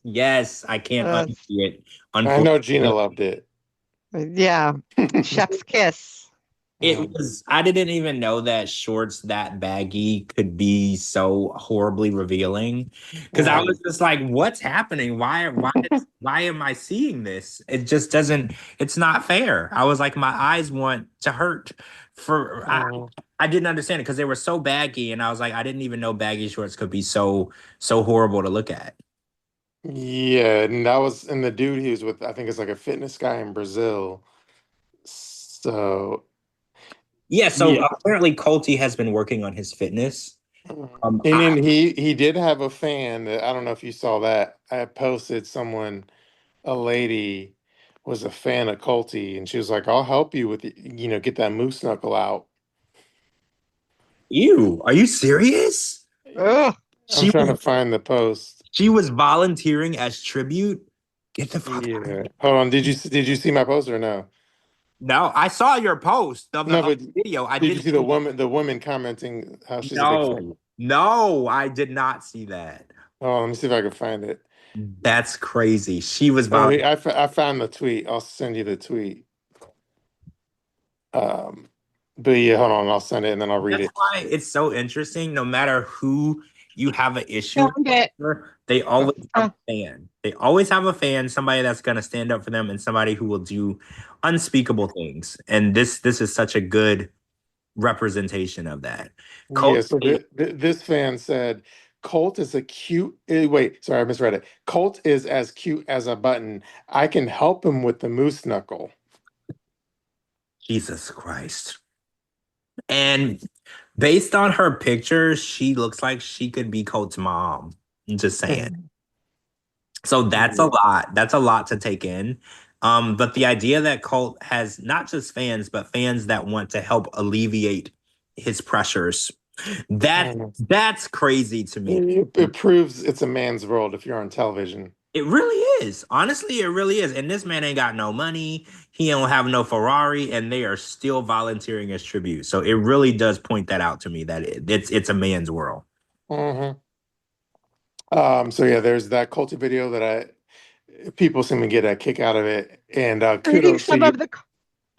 Yes, I can't unsee it.
I know Gina loved it.
Yeah, chef's kiss.
I didn't even know that shorts that baggy could be so horribly revealing. Because I was just like, what's happening? Why am I seeing this? It just doesn't, it's not fair. I was like, my eyes want to hurt I didn't understand it because they were so baggy, and I was like, I didn't even know baggy shorts could be so horrible to look at.
Yeah, and the dude he was with, I think it's like a fitness guy in Brazil. So
yeah, apparently Coltee has been working on his fitness.
And then he did have a fan that I don't know if you saw that. I posted a lady was a fan of Coltee, and she was like, I'll help you with get that moose knuckle out.
Ew, are you serious?
Ugh.
I'm trying to find the post.
She was volunteering as tribute. Get the fuck out of here.
Hold on. Did you see my post or no?
No, I saw your post of the
but
video.
Did you see the woman commenting how she's a big fan?
No, I did not see that.
Oh, let me see if I can find it.
That's crazy. She was volunteering.
I found the tweet. I'll send you the tweet. But yeah, hold on. I'll send it and then I'll read it.
That's why it's so interesting. No matter who you have an issue with, they always have a fan. They always have a fan, somebody that's going to stand up for them and somebody who will do unspeakable things. And this is such a good representation of that.
Yeah, so this fan said, Colt is a cute. Wait, sorry, I misread it. Colt is as cute as a button. I can help him with the moose knuckle.
Jesus Christ. And based on her picture, she looks like she could be Colt's mom. I'm just saying. So that's a lot. That's a lot to take in. But the idea that Colt has not just fans, but fans that want to help alleviate his pressures, that's crazy to me.
It proves it's a man's world if you're on television.
It really is. Honestly, it really is. And this man ain't got no money. He don't have no Ferrari, and they are still volunteering as tribute. So it really does point that out to me that it's a man's world.
So yeah, there's that Coltee video that people seem to get a kick out of it. And kudos to you.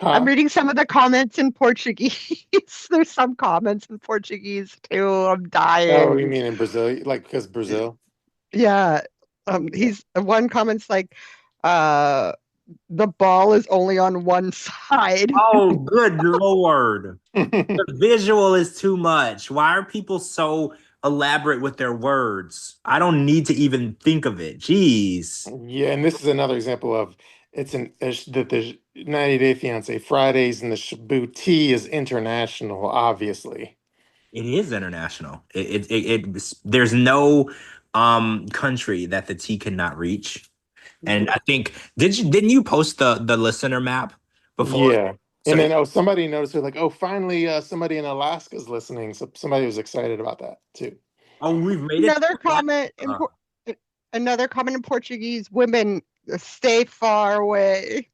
I'm reading some of the comments in Portuguese. There's some comments in Portuguese too. I'm dying.
Oh, you mean in Brazil? Like because Brazil?
Yeah. One comment's like, the ball is only on one side.
Oh, good Lord. The visual is too much. Why are people so elaborate with their words? I don't need to even think of it. Jeez.
Yeah, and this is another example of that the 90 Day Fiancé Fridays and the Shabooty is international, obviously.
It is international. There's no country that the tea cannot reach. And I think didn't you post the listener map before?
Yeah. And then somebody noticed, they're like, oh, finally somebody in Alaska is listening. So somebody was excited about that too.
Oh, we've made
another comment another comment in Portuguese, women stay far away.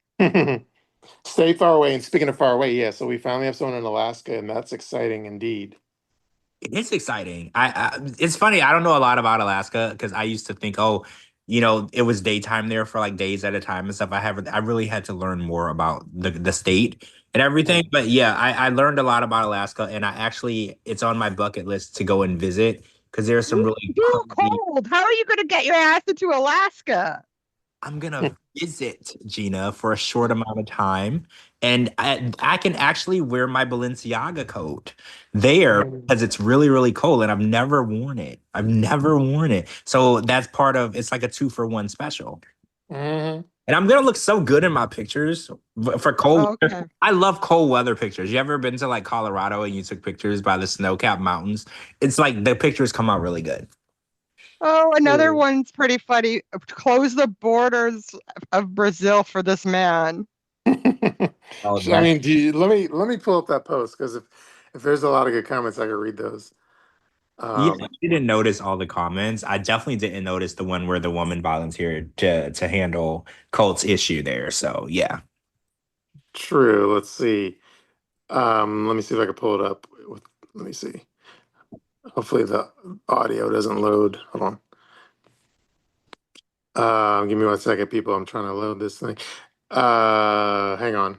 Stay far away. And speaking of far away, yeah, so we finally have someone in Alaska, and that's exciting indeed.
It is exciting. It's funny. I don't know a lot about Alaska because I used to think, it was daytime there for like days at a time and stuff. I really had to learn more about the state and everything. But yeah, I learned a lot about Alaska, and it's on my bucket list to go and visit because there's some really
cold. How are you going to get your ass into Alaska?
I'm gonna visit Gina for a short amount of time, and I can actually wear my Balenciaga coat there
Mm.
because it's really, really cold, and I've never worn it. I've never worn it. So that's part of it's like a 2-for-1 special.
Mhm.
And I'm gonna look so good in my pictures for cold weather.
Okay.
I love cold weather pictures. You ever been to like Colorado and you took pictures by the snow-capped mountains? It's like the pictures come out really good.
Oh, another
True.
one's pretty funny. Close the borders of Brazil for this man.
Oh,
I
that's
mean, let me pull up that post because if there's a lot of good comments, I can read those.
yeah. I
Um,
didn't notice all the comments. I definitely didn't notice the one where the woman volunteered to handle Colt's issue there. So yeah.
true. Let's see. Let me see if I can pull it up. Let me see. Hopefully the audio doesn't load. Hold on. Give me 1 second, people. I'm trying to load this thing. Hang on.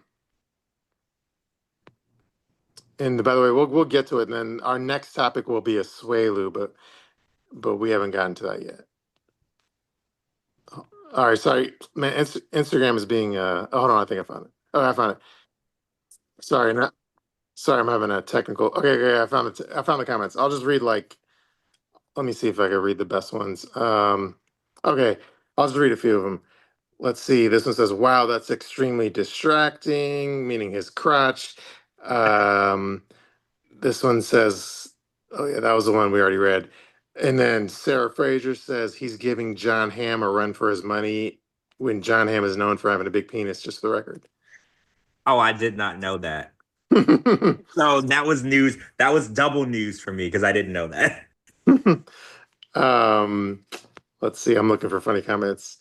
And by the way, we'll get to it. And then our next topic will be Asuelu, but we haven't gotten to that yet. All right, sorry, man. Instagram is being. Oh, hold on, I think I found it. Oh, I found it. Sorry, not. Sorry, I'm having a technical. Okay, okay, I found it. I found the comments. I'll just read like. Let me see if I can read the best ones. Okay, I'll just read a few of them. Let's see. This one says, "Wow, that's extremely distracting," meaning his crotch. Um, this one says, "Oh yeah, that was the one we already read." And then Sarah Fraser says he's giving John Hamm a run for his money when John Hamm is known for having a big penis, just for the record.
Oh, I did not know that. So that was news. That was double news for me because I didn't know that.
um, let's see. I'm looking for funny comments.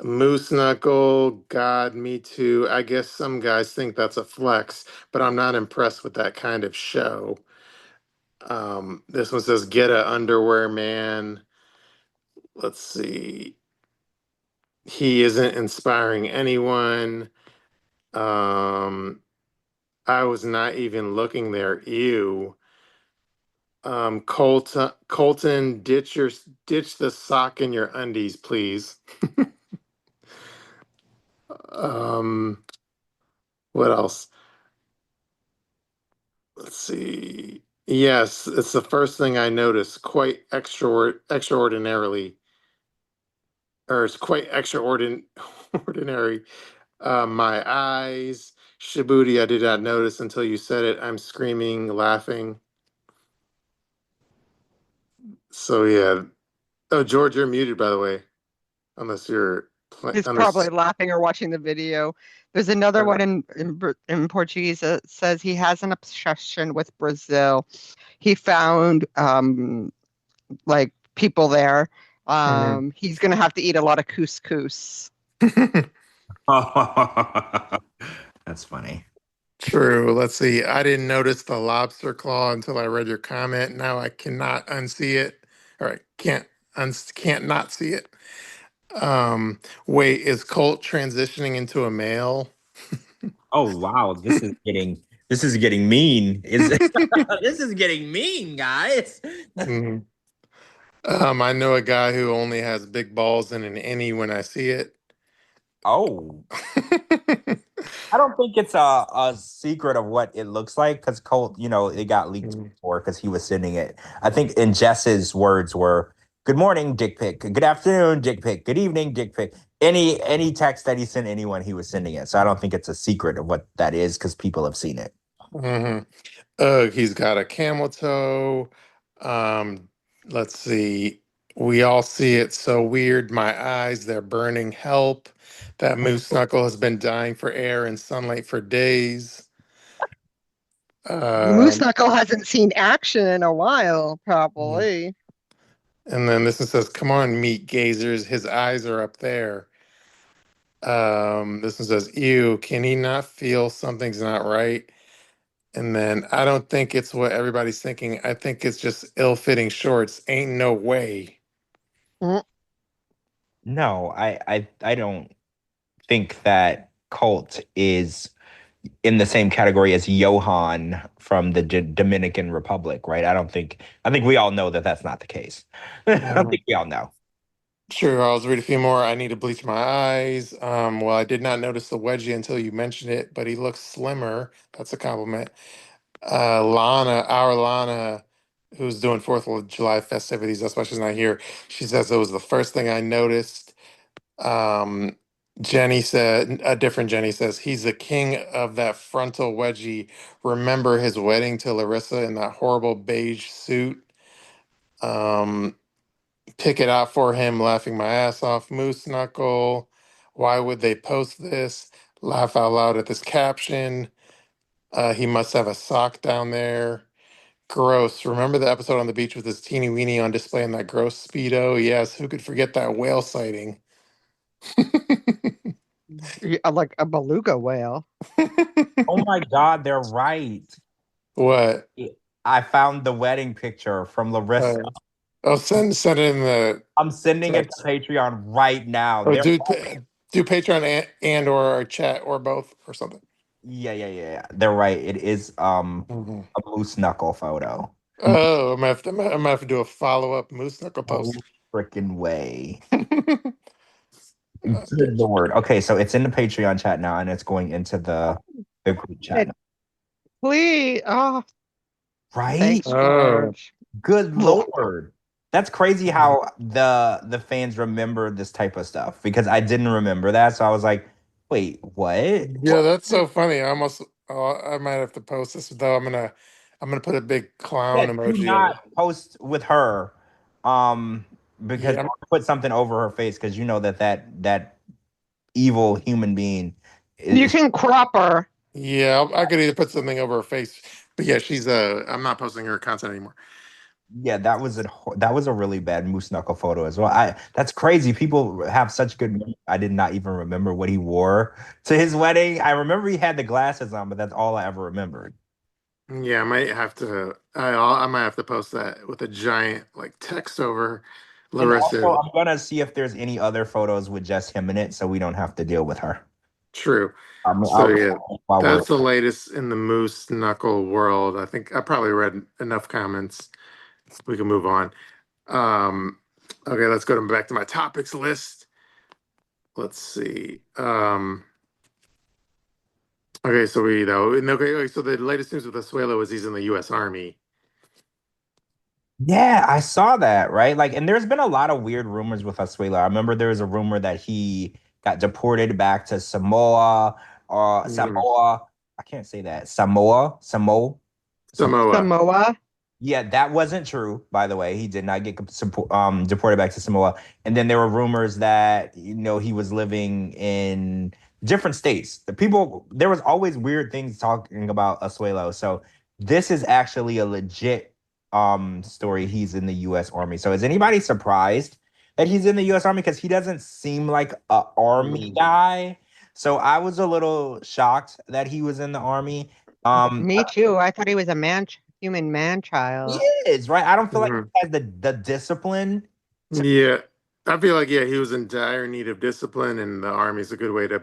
Moose Knuckle, God, me too. I guess some guys think that's a flex, but I'm not impressed with that kind of show. This one says, "Get a underwear man." Let's see. He isn't inspiring anyone. Um, I was not even looking there. Ew. Colton, ditch the sock in your undies, please. um, what else? Let's see. Yes, it's the first thing I noticed. Quite extraordinarily, or it's quite extraordinary. My eyes, Shabooty, I did not notice until you said it. I'm screaming, laughing. So yeah. Oh, George, you're muted, by the way, unless you're
He's probably
unless.
laughing or watching the video. There's another one in Portuguese that says he has an obsession with Brazil. He found like people there.
Mhm.
He's gonna have to eat a lot of couscous.
That's funny.
True. Let's see. I didn't notice the lobster claw until I read your comment. Now I cannot unsee it. All right, can't not see it. Wait, is Colt transitioning into a male?
Oh wow, this is getting mean. Is this is getting mean, guys?
Mhm. I know a guy who only has big balls and an innie when I see it.
Oh, I don't think it's a secret of what it looks like because Colt, it got leaked
Mhm.
before because he was sending it. I think in Jess's words were "Good morning, dick pic. Good afternoon, dick pic. Good evening, dick pic." Any text that he sent anyone, he was sending it. So I don't think it's a secret of what that is because people have seen it.
Mhm. He's got a camel toe. Um, let's see. We all see it. So weird. My eyes, they're burning. Help. That moose knuckle has been dying for air and sunlight for days.
Moose
Um,
Knuckle hasn't seen action in a while,
mhm.
probably.
And then this one says, "Come on, meat gazers. His eyes are up there." This one says, "Ew, can he not feel something's not right?" And then I don't think it's what everybody's thinking. I think it's just ill-fitting shorts. Ain't no way.
Mm,
No, I don't think that Colt is in the same category as Johan from the Dominican Republic, right? I think we all know that that's not the case. I
Mhm.
think we all know.
Sure, I'll read a few more. I need to bleach my eyes. Well, I did not notice the wedgie until you mentioned it, but he looks slimmer. That's a compliment. Lana, who's doing Fourth of July festivities, that's why she's not here. She says it was the first thing I noticed. Um, Jenny said, a different Jenny says, he's the king of that frontal wedgie. Remember his wedding to Larissa in that horrible beige suit? Um, Pick it out for him, laughing my ass off. Moose Knuckle. Why would they post this? Laugh out loud at this caption. He must have a sock down there. Gross. Remember the episode on the beach with his teeny weeny on display in that gross Speedo? Yes, who could forget that whale sighting?
Like a beluga whale.
Oh my God, they're right.
What?
I found the wedding picture from Larissa.
Oh, send it in the
I'm sending it to
text.
Patreon right now.
Or
They're
do Patreon and or chat or both or something.
yeah. They're right. It is
Mhm.
a moose knuckle photo.
Oh, I'm gonna have to do a follow-up Moose Knuckle
No
post.
freaking way.
Okay.
Good Lord. Okay, so it's in the Patreon chat now, and it's going into the group chat.
Please. Oh,
Right?
thanks, George.
Good Lord. That's crazy how the fans remember this type of stuff because I didn't remember that. So I was like, wait, what?
Yeah, that's so funny. I might have to post this though. I'm gonna put a big
Yeah,
clown
do
emoji of it.
not post with her. Um, because
Yeah,
or put something over her face because you know that evil human being
You
is
can crop her.
yeah. I could either put something over her face, but yeah, she's I'm not posting her content anymore.
yeah, that was a really bad moose knuckle photo as well. That's crazy. People have such good memory. I did not even remember what he wore to his wedding. I remember he had the glasses on, but that's all I ever remembered.
Yeah, I might have to. I might have to post that with a giant like text over
And also,
Larissa.
I'm gonna see if there's any other photos with just him in it, so we don't have to deal with her.
True. So
I'll
yeah,
while we're
that's the latest in the Moose Knuckle world. I think I probably read enough comments. We can move on. Um, okay, let's go back to my topics list. Let's see. Okay, so so the latest news with Asuelu is he's in the U.S. Army.
Yeah, I saw that, right? Like, and there's been a lot of weird rumors with Asuelu. I remember there was a rumor that he got deported back to Samoa or
Mhm.
Samoa. I can't say that. Samoa.
Samoa.
Samoa.
Yeah, that wasn't true, by the way. He did not get deported back to Samoa. And then there were rumors that, he was living in different states. There was always weird things talking about Asuelo. So this is actually a legit story. He's in the US Army. So is anybody surprised that he's in the US Army? Because he doesn't seem like a army
Mhm.
guy. So I was a little shocked that he was in the army.
Me too. I thought he was a human man
He
child.
is, right? I don't feel like
Mhm.
he has the discipline.
Yeah, I feel like he was in dire need of discipline, and the army is a good way to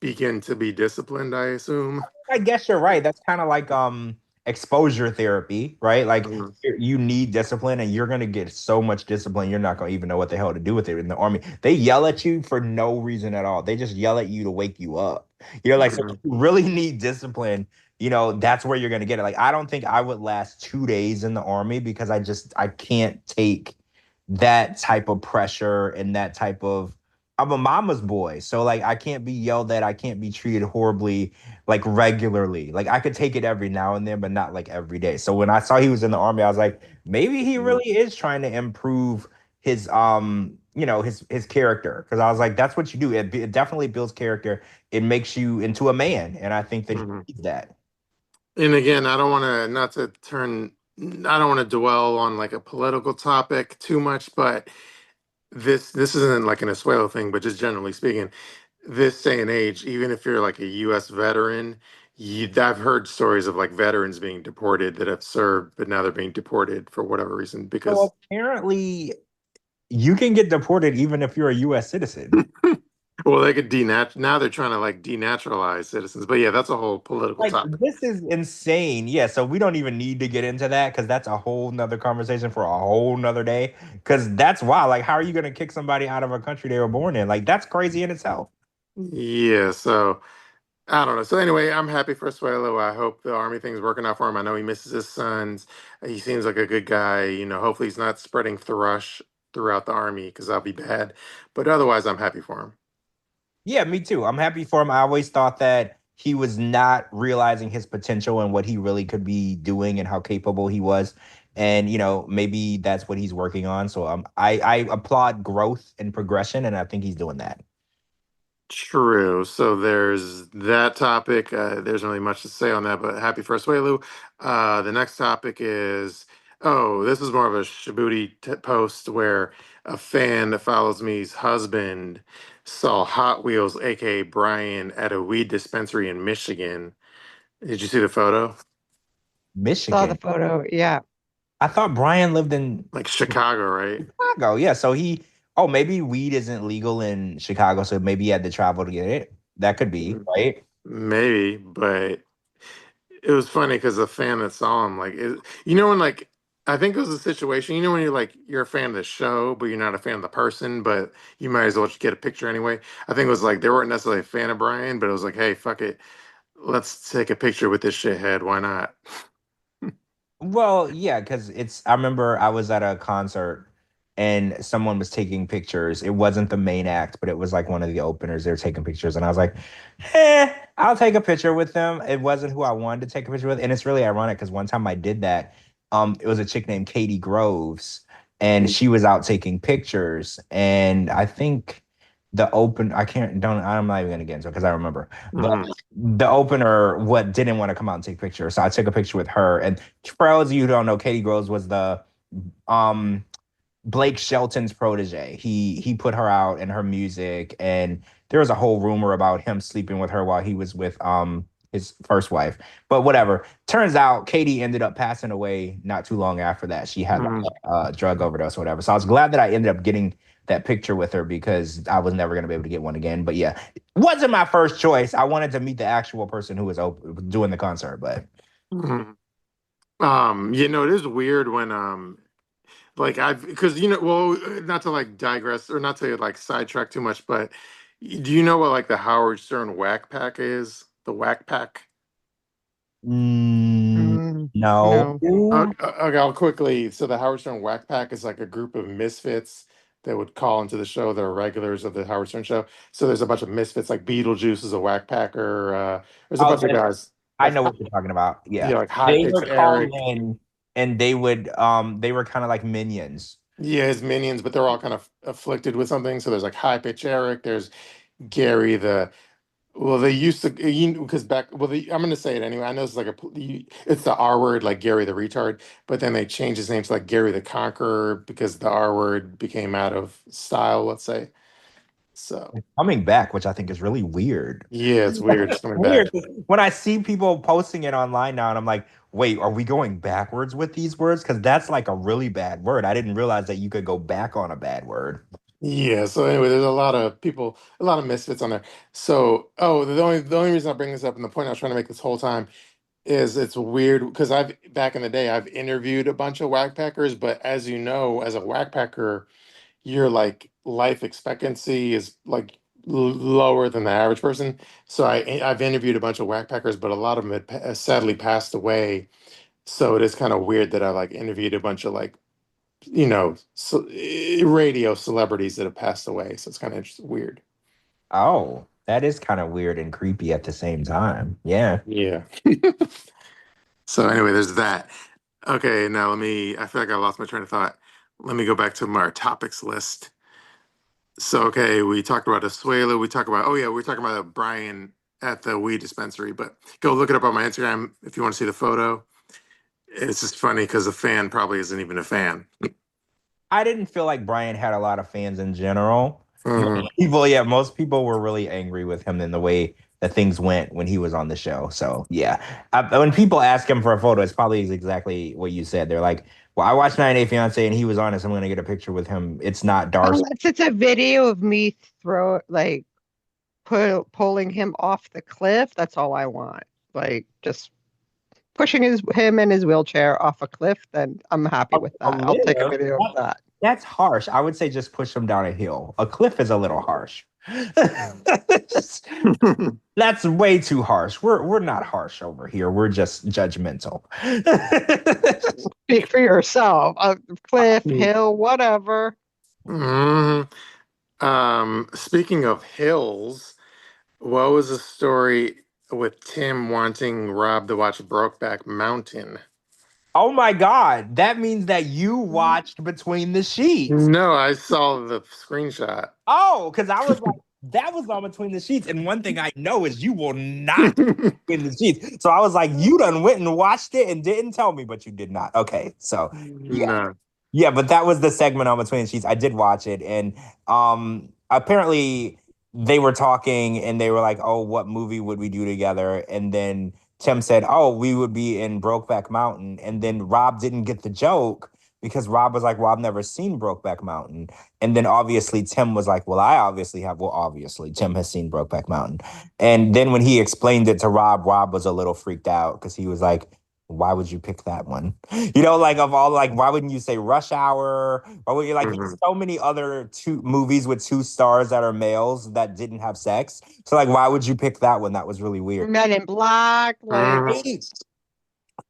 begin to be disciplined, I assume.
I guess you're right. That's kind of like exposure therapy, right? Like
Mhm.
you need discipline and you're gonna get so much discipline, you're not gonna even know what the hell to do with it in the army. They yell at you for no reason at all. They just yell at you to wake you up. Like, so if
Mhm.
you really need discipline, that's where you're gonna get it. Like, I don't think I would last 2 days in the army because I can't take that type of pressure and that type of I'm a mama's boy. So like I can't be yelled at, I can't be treated horribly like regularly. Like I could take it every now and then, but not like every day. So when I saw he was in the army, I was like, maybe he really is trying to improve his his character. Because I was like, that's what you do. It definitely builds character. It makes you into a man, and I think that he
Mhm.
needs that.
And again, I don't want to not to turn. I don't want to dwell on like a political topic too much, but this isn't like an Asuelo thing, but just generally speaking, this day and age, even if you're like a U.S. veteran, I've heard stories of like veterans being deported that have served, but now they're being deported for whatever reason
So
because
apparently, you can get deported even if you're a U.S. citizen.
Well, they could now they're trying to like denaturalize citizens, but yeah, that's a whole political
Like
topic.
this is insane. Yeah, so we don't even need to get into that because that's a whole nother conversation for a whole nother day. Because that's wild. Like, how are you gonna kick somebody out of a country they were born in? Like, that's crazy in itself.
Yeah, so I don't know. So anyway, I'm happy for Asuelu. I hope the army thing's working out for him. I know he misses his sons. He seems like a good guy. Hopefully he's not spreading thrush throughout the army because that'll be bad. But otherwise, I'm happy for him.
Yeah, me too. I'm happy for him. I always thought that he was not realizing his potential and what he really could be doing and how capable he was. And maybe that's what he's working on. So I applaud growth and progression, and I think he's doing that.
True. So there's that topic. There's not really much to say on that, but happy for Asuelu. The next topic is, this is more of a Shabooty post where a fan that follows me's husband saw Hot Wheels, aka Brian, at a weed dispensary in Michigan. Did you see the photo?
Saw the
Michigan.
photo. Yeah.
I thought Brian lived in
Like Chicago, right?
Chicago. Yeah, so maybe weed isn't legal in Chicago, so maybe he had to travel to get it. That could be, right?
Maybe, but it was funny because the fan that saw him, like, when like I think it was a situation, when you're a fan of the show, but you're not a fan of the person, but you might as well just get a picture anyway. I think it was like they weren't necessarily a fan of Brian, but it was like, hey, fuck it, let's take a picture with this shithead. Why not?
Well, yeah, because I remember I was at a concert and someone was taking pictures. It wasn't the main act, but it was like one of the openers. They were taking pictures, and I was like, I'll take a picture with them. It wasn't who I wanted to take a picture with. And it's really ironic because one time I did that. It was a chick named Katie Groves, and she was out taking pictures. And I think I'm not even gonna get into it because I remember. But
Mhm.
the opener didn't want to come out and take pictures. So I took a picture with her. And for those of you who don't know, Katie Groves was the um Blake Shelton's protege. He put her out in her music, and there was a whole rumor about him sleeping with her while he was with his first wife. But whatever. Turns out Katie ended up passing away not too long after that. She had like a drug overdose or whatever. So I was glad that I ended up getting that picture with her because I was never going to be able to get one again. But yeah, it wasn't my first choice. I wanted to meet the actual person who was doing the concert, but
Mhm. It is weird when like I've because well, not to like digress or not to like sidetrack too much, but do you know what like the Howard Stern Whack Pack is? The Whack Pack.
no.
No.
Okay, I'll quickly. So the Howard Stern Whack Pack is like a group of misfits that would call into the show. They're regulars of the Howard Stern show. So there's a bunch of misfits, like Beetlejuice is a Whack Packer. There's a
Oh,
bunch of guys
I
like
know what you're talking about. Yeah.
like High
They
Pitch
were called
Eric.
in and they were kind of like minions.
Yeah, his minions, but they're all kind of afflicted with something. So there's like High Pitch Eric. There's Gary the Well, they used to, because I'm going to say it anyway. I know it's like it's the R word, like Gary the retard, but then they changed his name to like Gary the Conqueror because the R word became out of style, let's say. So,
Coming back, which I think is really weird.
yeah, it's weird. It's coming back.
Weird. When I see people posting it online now, and I'm like, wait, are we going backwards with these words? Because that's like a really bad word. I didn't realize that you could go back on a bad word.
Yeah. So anyway, there's a lot of people, a lot of misfits on there. So, the only reason I bring this up and the point I was trying to make this whole time is it's weird because back in the day, I've interviewed a bunch of whack packers, but as you know, as a whack packer, your like life expectancy is like lower than the average person. So I've interviewed a bunch of whack packers, but a lot of them sadly passed away. So it is kind of weird that I like interviewed a bunch of like radio celebrities that have passed away. So it's kind of weird.
Oh, that is kind of weird and creepy at the same time. Yeah.
Yeah. So anyway, there's that. Okay, now I feel like I lost my train of thought. Let me go back to my topics list. So, okay, we talked about Asuelu. We're talking about Brian at the weed dispensary, but go look it up on my Instagram if you want to see the photo. It's just funny because the fan probably isn't even a fan.
I didn't feel like Brian had a lot of fans in general.
Mhm.
Most people were really angry with him in the way that things went when he was on the show. So yeah, when people ask him for a photo, it's probably exactly what you said. They're like, "Well, I watched 90 Day Fiance and he was on it, so I'm going to get a picture with him." It's not Darcy.
Unless it's a video of me throw like pulling him off the cliff. That's all I want. Like just pushing him in his wheelchair off a cliff. Then I'm happy with
A
that. I'll take a
little.
video of that.
That's harsh. I would say just push him down a hill. A cliff is a little harsh. That's way too harsh. We're not harsh over here. We're just judgmental.
Speak for yourself. A cliff, hill, whatever.
Mhm. Speaking of hills, what was the story with Tim wanting Rob to watch Brokeback Mountain?
Oh my God. That means that you watched Between the Sheets.
No, I saw the screenshot.
Oh, because I was like, that was on Between the Sheets. And one thing I know is you will not Between the Sheets. So I was like, you done went and watched it and didn't tell me, but you did not. Okay. So yeah.
No.
Yeah, but that was the segment on Between the Sheets. I did watch it. And apparently they were talking and they were like, oh, what movie would we do together? And then Tim said, oh, we would be in Brokeback Mountain. And then Rob didn't get the joke because Rob was like, well, I've never seen Brokeback Mountain. And then obviously Tim was like, well, I obviously have. Well, obviously Tim has seen Brokeback Mountain. And then when he explained it to Rob, Rob was a little freaked out because he was like, why would you pick that one? You know, like of all, like, why wouldn't you say Rush Hour? Why would you like there's so many other movies with two stars that are males that didn't have sex? So like, why would you pick that one? That was really weird.
Men in Black, like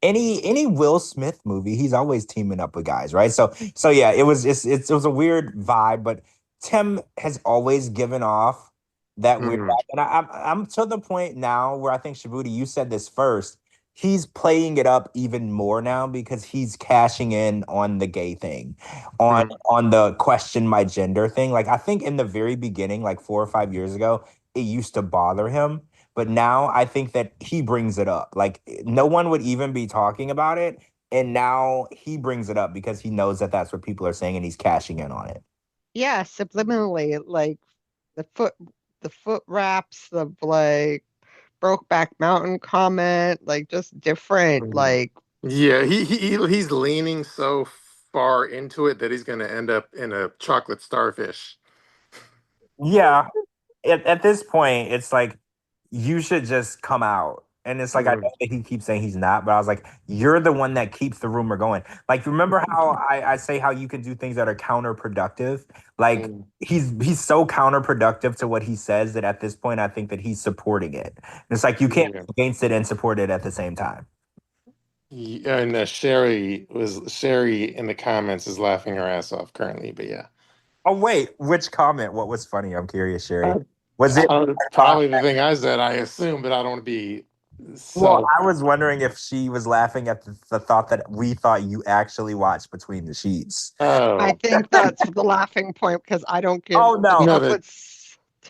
Any Will Smith movie, he's always teaming up with guys, right? So yeah, it was a weird vibe, but Tim has always given off that weird vibe, and I'm to the point now where I think Shabooty, you said this first. He's playing it up even more now because he's cashing in on the gay thing, on the question my gender thing. Like I think in the very beginning, like 4 or 5 years ago, it used to bother him. But now I think that he brings it up. Like no one would even be talking about it. And now he brings it up because he knows that that's what people are saying and he's cashing in on it.
yeah, subliminally, like the foot wraps, the like Brokeback Mountain comment, like just different, like
Yeah, he's leaning so far into it that he's going to end up in a chocolate starfish.
Yeah. At this point, it's like, you should just come out. And it's like, I know that he keeps saying he's not, but I was like, you're the one that keeps the rumor going. Like, remember how I say how you can do things that are counterproductive? Like, he's so counterproductive to what he says that at this point, I think that he's supporting it. And it's like, you can't be against it and support it at the same time.
Yeah, and Sherry in the comments is laughing her ass off currently, but yeah.
Oh, wait, which comment? What was funny? I'm curious, Sherry. Was it
probably the thing I said, I assume, but I don't want to be so.
Well, I was wondering if she was laughing at the thought that we thought you actually watched Between the Sheets.
Oh.
I think that's the laughing point because I don't give
Oh, no.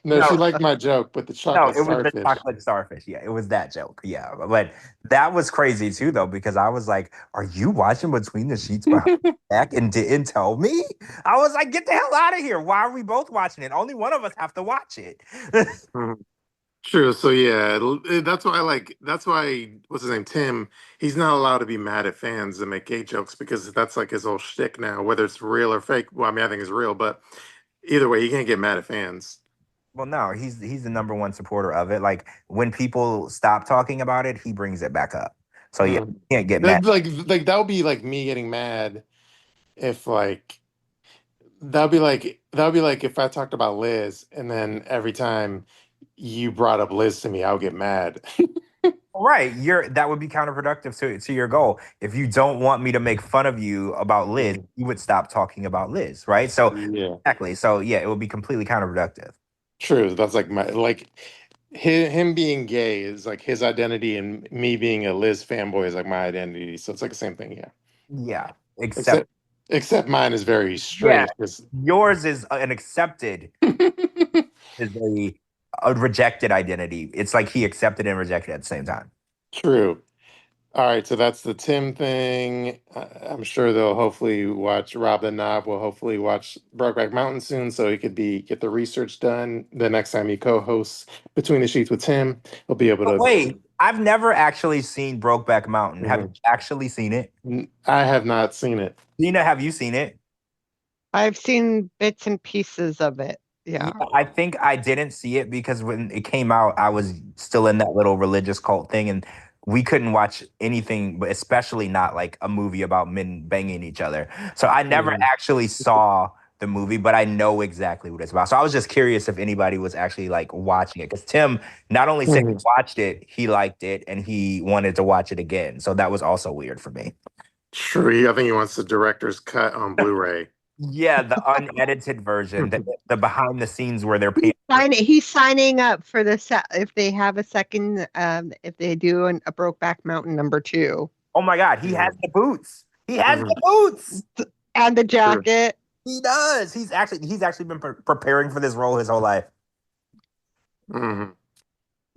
No, she liked my joke, but the chocolate starfish.
No, it was the chocolate starfish. Yeah, it was that joke. Yeah, but that was crazy too, though, because I was like, "Are you watching Between the Sheets behind my back and didn't tell me?" I was like, "Get the hell out of here! Why are we both watching it? Only one of us have to watch it."
True. So yeah, that's why what's his name, Tim? He's not allowed to be mad at fans that make gay jokes because that's like his whole shtick now, whether it's real or fake. Well, I mean, I think it's real, but either way, he can't get mad at fans.
Well, no, he's the number one supporter of it. Like when people stop talking about it, he brings it back up. So yeah, you can't get mad.
Like that would be like me getting mad if like that would be like if I talked about Liz and then every time you brought up Liz to me, I would get mad.
Right, that would be counterproductive to your goal. If you don't want me to make fun of you about Liz, you would stop talking about Liz, right? So
yeah,
exactly. So yeah, it would be completely counterproductive.
True. That's like him being gay is like his identity, and me being a Liz fanboy is like my identity. So it's like the same thing. Yeah.
Yeah.
Except mine is very straight.
Yeah, yours is an accepted, is a rejected identity. It's like he accepted and rejected at the same time.
True. All right, so that's the Tim thing. I'm sure they'll hopefully watch Rob the Knob will hopefully watch Brokeback Mountain soon, so he could get the research done. The next time he co-hosts Between the Sheets with Tim, he'll be able to.
Wait, I've never actually seen Brokeback Mountain. Have you actually seen it?
I have not seen it.
Gina, have you seen it?
I've seen bits and pieces of it. Yeah.
I think I didn't see it because when it came out, I was still in that little religious cult thing, and we couldn't watch anything, but especially not like a movie about men banging each other. So I never
Mhm.
actually saw the movie, but I know exactly what it's about. So I was just curious if anybody was actually like watching it because Tim not only said he
Mhm.
watched it, he liked it, and he wanted to watch it again. So that was also weird for me.
True. I think he wants the director's cut on Blu-ray.
Yeah, the unedited version, the behind the scenes where they're paying.
He's signing up for the set if they have a second, if they do a Brokeback Mountain #2.
Oh my God, he has the boots. He has the boots.
And the
True.
jacket.
He does. He's actually been preparing for this role his whole life.
hmm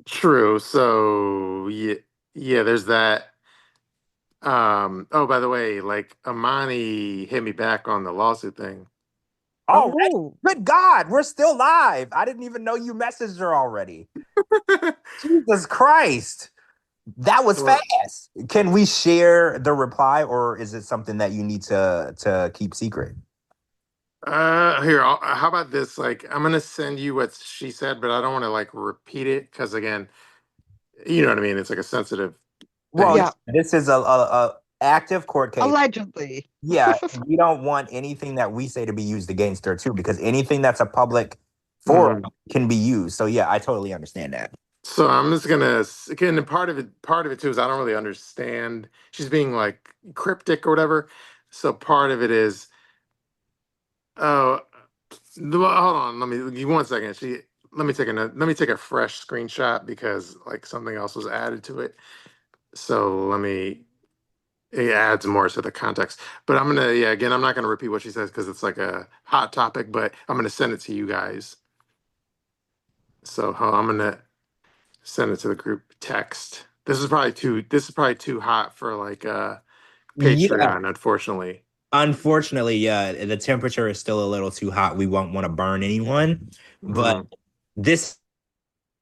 True. So yeah, there's that. Oh, by the way, like Amani hit me back on the lawsuit thing.
All right.
Oh,
Good God, we're still live. I didn't even know you messaged her already. Jesus Christ. That was
Well,
fast. Can we share the reply or is it something that you need to keep secret?
here, how about this? Like, I'm gonna send you what she said, but I don't want to like repeat it because again, you know what I mean. It's like a sensitive
Well,
thing.
yeah.
this is a active court case.
Allegedly.
Yeah, we don't want anything that we say to be used against her too, because anything that's a public forum
Mhm.
can be used. So yeah, I totally understand that.
So I'm just gonna again, and part of it too is I don't really understand. She's being like cryptic or whatever. So part of it is, oh, hold on. Let me give you 1 second. Let me take a fresh screenshot because like something else was added to it. So it adds more to the context. But yeah, again, I'm not gonna repeat what she says because it's like a hot topic. But I'm gonna send it to you guys. So I'm gonna send it to the group text. This is probably too hot for like
Yeah,
Patreon, unfortunately.
unfortunately, yeah, the temperature is still a little too hot. We won't want to burn anyone, but
Mhm.
this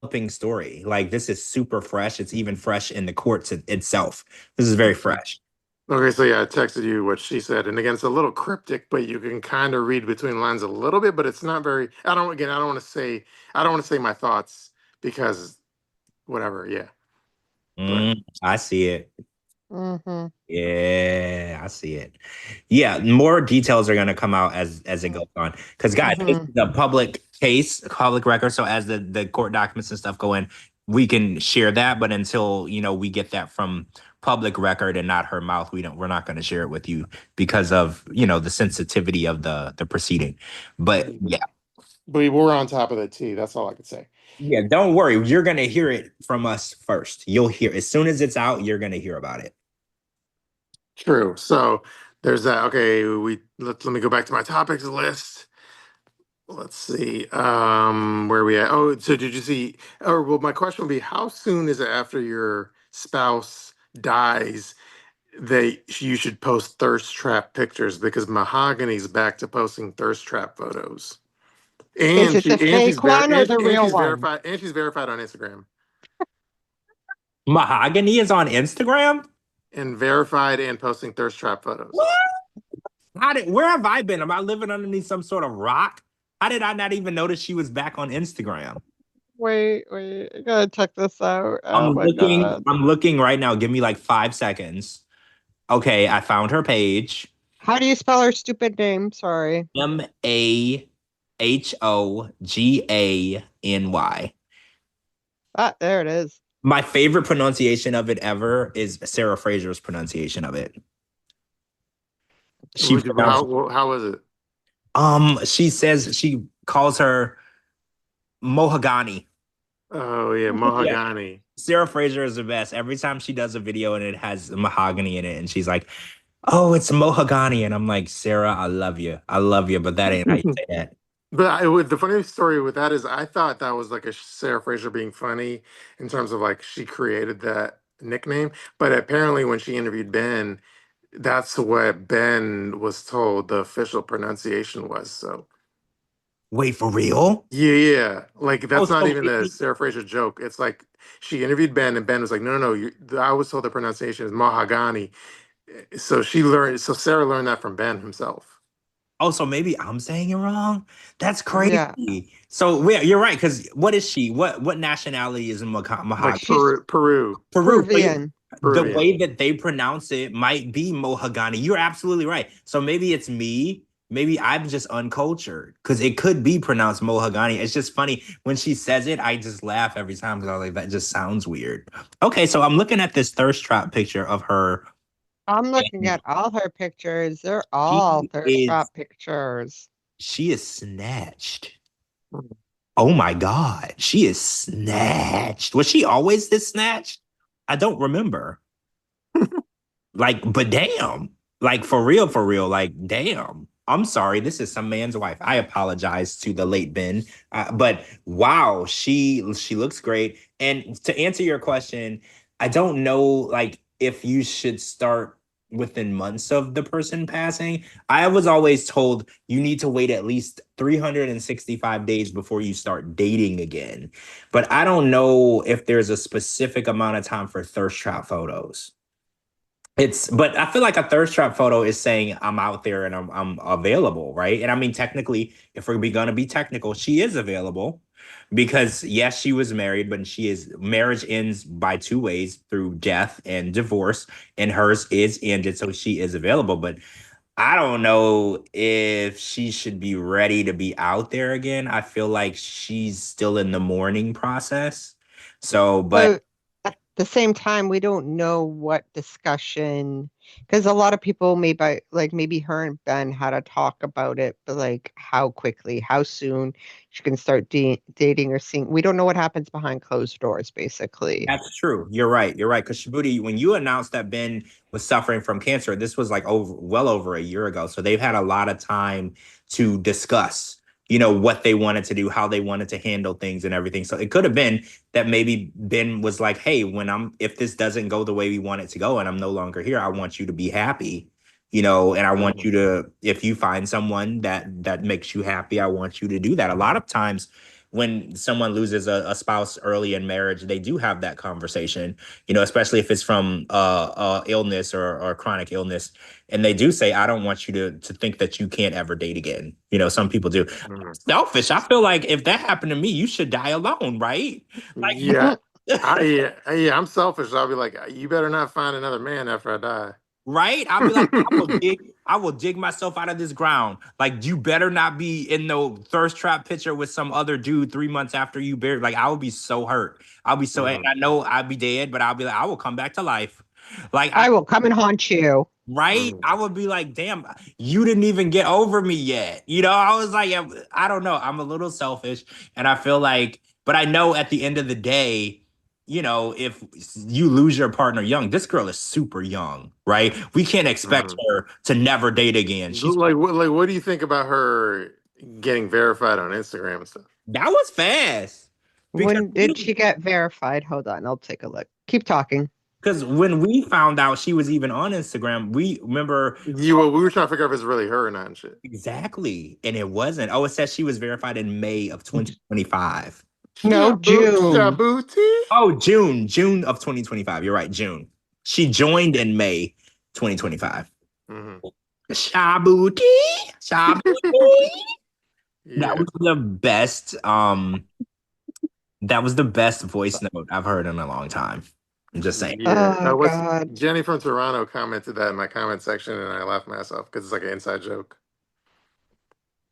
developing story, like this is super fresh. It's even fresh in the courts itself. This is very fresh.
Okay, so yeah, I texted you what she said, and again, it's a little cryptic, but you can kind of read between lines a little bit, but it's not very. I don't want to say. I don't want to say my thoughts because whatever. Yeah, but
I see it.
Hmm.
Yeah, I see it. Yeah, more details are going to come out as it goes on. Because guys, this
Hmm.
is a public case, public record. So as the court documents and stuff go in, we can share that. But until we get that from public record and not her mouth, we're not going to share it with you because of the sensitivity of the proceeding. But yeah,
we were on top of the tea. That's all I could say.
yeah, don't worry. You're going to hear it from us first. You'll hear as soon as it's out. You're going to hear about it.
True. So there's that. Okay, let me go back to my topics list. Let's see. Where we at? Oh, so did you see? Or well, my question would be, how soon is it after your spouse dies that you should post thirst trap pictures? Because Mahagony's back to posting thirst trap photos,
Is
and
it the fake one or the real one?
she's verified on Instagram
Mahagony is on Instagram.
and verified and posting thirst trap photos.
What? Where have I been? Am I living underneath some sort of rock? How did I not even notice she was back on Instagram?
Wait, I gotta check this out.
I'm
Oh my
looking,
God.
I'm looking right now. Give me like 5 seconds. Okay, I found her page.
How do you spell her stupid name? Sorry.
Mahagany.
Ah, there it is.
My favorite pronunciation of it ever is Sarah Fraser's pronunciation of it. She pronounced
How was it?
she says she calls her Mahagony.
Oh yeah,
Yeah.
Mahagony.
Sarah Fraser is the best. Every time she does a video and it has mahogany in it, and she's like, "Oh, it's mahogany," and I'm like, "Sarah, I love you," but that ain't how you say that.
But the funny story with that is I thought that was like a Sarah Fraser being funny in terms of like she created that nickname. But apparently when she interviewed Ben, that's what Ben was told the official pronunciation was. So
Wait, for real?
yeah. Like
Oh,
that's not
so
even a Sarah Fraser joke. It's like she interviewed Ben and Ben was like, no, I was told the pronunciation is Mahagani. So Sarah learned that from Ben himself.
Oh, so maybe I'm saying it wrong. That's
Yeah,
crazy. So wait, you're right. Because what is she? What nationality is
Like
Mahagony?
she's
Peru,
Peru. So
Peruvian.
the
Peruvian.
way that they pronounce it might be Mahagony. You're absolutely right. So maybe it's me. Maybe I'm just uncultured because it could be pronounced Mahagony. It's just funny when she says it. I just laugh every time because I was like, that just sounds weird. Okay, so I'm looking at this thirst trap picture of her.
I'm looking
And
at all her pictures. They're all
she
thirst
is
trap pictures.
she is snatched. Oh my God, she is snatched. Was she always this snatched? I don't remember. Like, but damn. Like for real, like damn. I'm sorry, this is some man's wife. I apologize to the late Ben. But wow, she looks great. And to answer your question, I don't know like if you should start within months of the person passing. I was always told you need to wait at least 365 days before you start dating again. But I don't know if there's a specific amount of time for thirst trap photos. But I feel like a thirst trap photo is saying I'm out there and I'm available, right? And I mean, technically, if we're gonna be technical, she is available because yes, she was married, but marriage ends by two ways through death and divorce, and hers is ended, so she is available. But I don't know if she should be ready to be out there again. I feel like she's still in the mourning process. So, but
But at the same time, we don't know what discussion, because a lot of people maybe like maybe her and Ben had a talk about it, but like how quickly, how soon she can start dating or seeing. We don't know what happens behind closed doors, basically.
that's true. You're right. You're right. Because Shabooty, when you announced that Ben was suffering from cancer, this was like well over a year ago. So they've had a lot of time to discuss, what they wanted to do, how they wanted to handle things and everything. So it could have been that maybe Ben was like, hey, if this doesn't go the way we want it to go and I'm no longer here, I want you to be happy. And I want you to, if you find someone that makes you happy, I want you to do that. A lot of times when someone loses a spouse early in marriage, they do have that conversation, especially if it's from illness or chronic illness. And they do say, I don't want you to think that you can't ever date again. Some people do.
Mhm.
Selfish. I feel like if that happened to me, you should die alone, right? Like,
Yeah, yeah, I'm selfish. I'll be like, you better not find another man after I die.
right? I'll be like, I will dig myself out of this ground. Like, you better not be in no thirst trap picture with some other dude 3 months after you buried. Like, I will be so hurt. I'll be so, and
Mhm,
I know I'll be dead, but I'll be like, I will come back to life. Like,
I will come and haunt you.
right?
mhm,
I would be like, damn, you didn't even get over me yet. I was like, I don't know. I'm a little selfish. And I feel like, but I know at the end of the day, if you lose your partner young, this girl is super young, right? We can't expect
mhm.
her to never date again.
Like what do you think about her getting verified on Instagram and stuff?
That was fast. Because
When did she get verified? Hold on, I'll take a look. Keep talking.
when we found out she was even on Instagram, we remember
Well, we were trying to figure out if it's really her or not and shit.
exactly, and it wasn't. Oh, it says she was verified in May of 2025.
No, June.
Shabooty?
Oh, June of 2025. You're right, June. She joined in May 2025.
Mhm.
Shabooty, Shabooty. That
Yeah.
was the best. That was the best voice note I've heard in a long time. I'm just saying.
Yeah.
Oh
What's
God.
Jenny from Toronto commented that in my comment section, and I laughed myself because it's like an inside joke.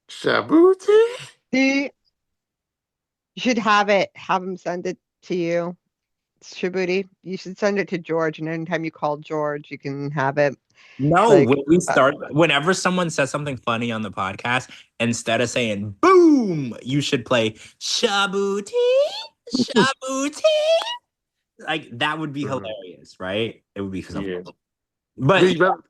Shabooty?
See, you should have him send it to you. Shibuti, you should send it to George, and anytime you call George, you can have it.
No,
Like,
whenever someone says something funny on the podcast, instead of saying boom, you should play Shabooty, Shabooty. Like that would be
Mhm.
hilarious, right? It would be something.
Yeah.
But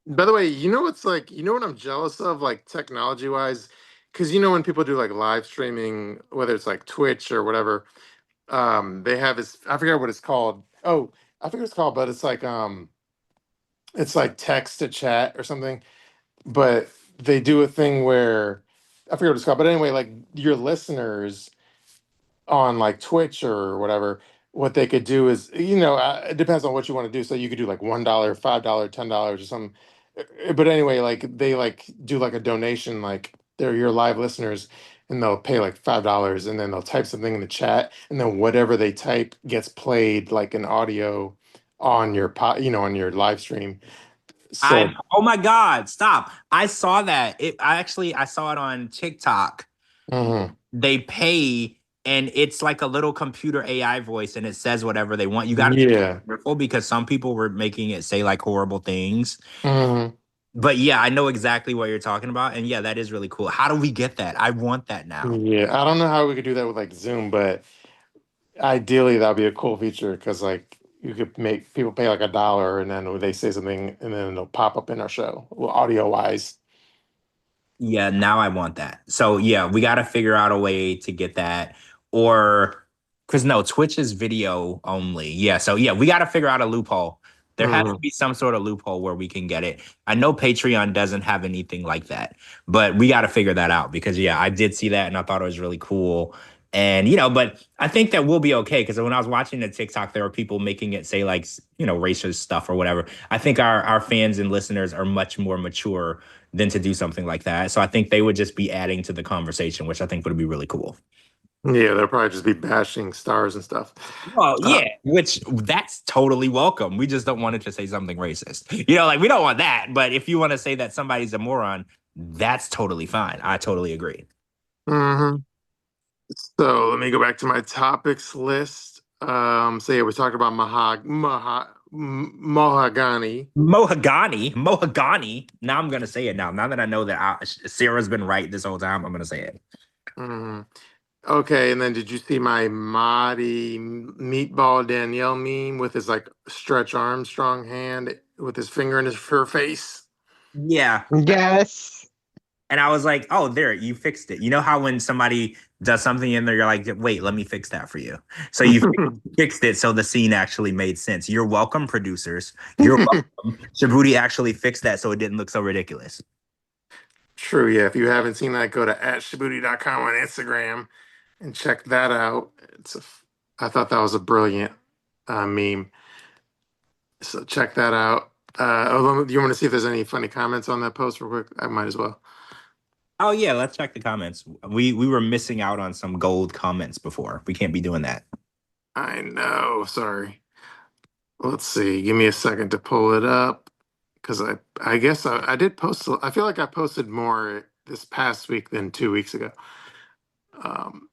By the way, what's like, what I'm jealous of, like technology wise? Because when people do like live streaming, whether it's like Twitch or whatever, they have this, I forget what it's called. Oh, I forget what it's called, but it's like text to chat or something. But they do a thing where I forget what it's called. But anyway, like your listeners on like Twitch or whatever, what they could do is, it depends on what you want to do. So you could do like $1, $5, $10 or something. But anyway, like they like do like a donation, like they're your live listeners, and they'll pay like $5, and then they'll type something in the chat, and then whatever they type gets played like an audio on your on your live stream. So
Oh my God, stop. I saw that. I saw it on TikTok.
mhm.
They pay and it's like a little computer AI voice and it says whatever they want. You got to be
Yeah.
careful because some people were making it say like horrible things.
Mhm.
But yeah, I know exactly what you're talking about. And yeah, that is really cool. How do we get that? I want that now.
Yeah, I don't know how we could do that with like Zoom, but ideally that'd be a cool feature because like you could make people pay like $1 and then they say something and then it'll pop up in our show, well, audio wise.
Yeah, now I want that. So yeah, we got to figure out a way to get that, or because no, Twitch is video only. Yeah, so yeah, we got to figure out a loophole. There has to
Mhm.
be some sort of loophole where we can get it. I know Patreon doesn't have anything like that, but we got to figure that out because yeah, I did see that and I thought it was really cool. And but I think that we'll be okay because when I was watching the TikTok, there were people making it say like racist stuff or whatever. I think our fans and listeners are much more mature than to do something like that. So I think they would just be adding to the conversation, which I think would be really cool.
Yeah, they'll probably just be bashing stars and stuff.
Well, yeah, which that's totally welcome. We just don't want it to say something racist. Like we don't want that. But if you want to say that somebody's a moron, that's totally fine. I totally agree.
hmm So let me go back to my topics list. So yeah, we talked about Mahagony.
Mahagony. Now I'm gonna say it now. Now that I know that Sarah's been right this whole time, I'm gonna say it.
hmm Okay, and then did you see my Mahdi Meatball Danielle meme with his like stretch arm, strong hand with his finger in her face?
Yeah.
Yes.
And I was like, oh, there, you fixed it. You know how when somebody does something in there, you're like, wait, let me fix that for you. So you fixed it so the scene actually made sense. You're welcome, producers. You're welcome. Shabooty actually fixed that so it didn't look so ridiculous.
True, yeah. If you haven't seen that, go to @shabooty.com on Instagram and check that out. I thought that was a brilliant meme. So check that out. Do you want to see if there's any funny comments on that post real quick? I might as well.
Oh yeah, let's check the comments. We were missing out on some gold comments before. We can't be doing that.
I know. Sorry. Let's see. Give me a second to pull it up because I guess I did post. I feel like I posted more this past week than 2 weeks ago. Um,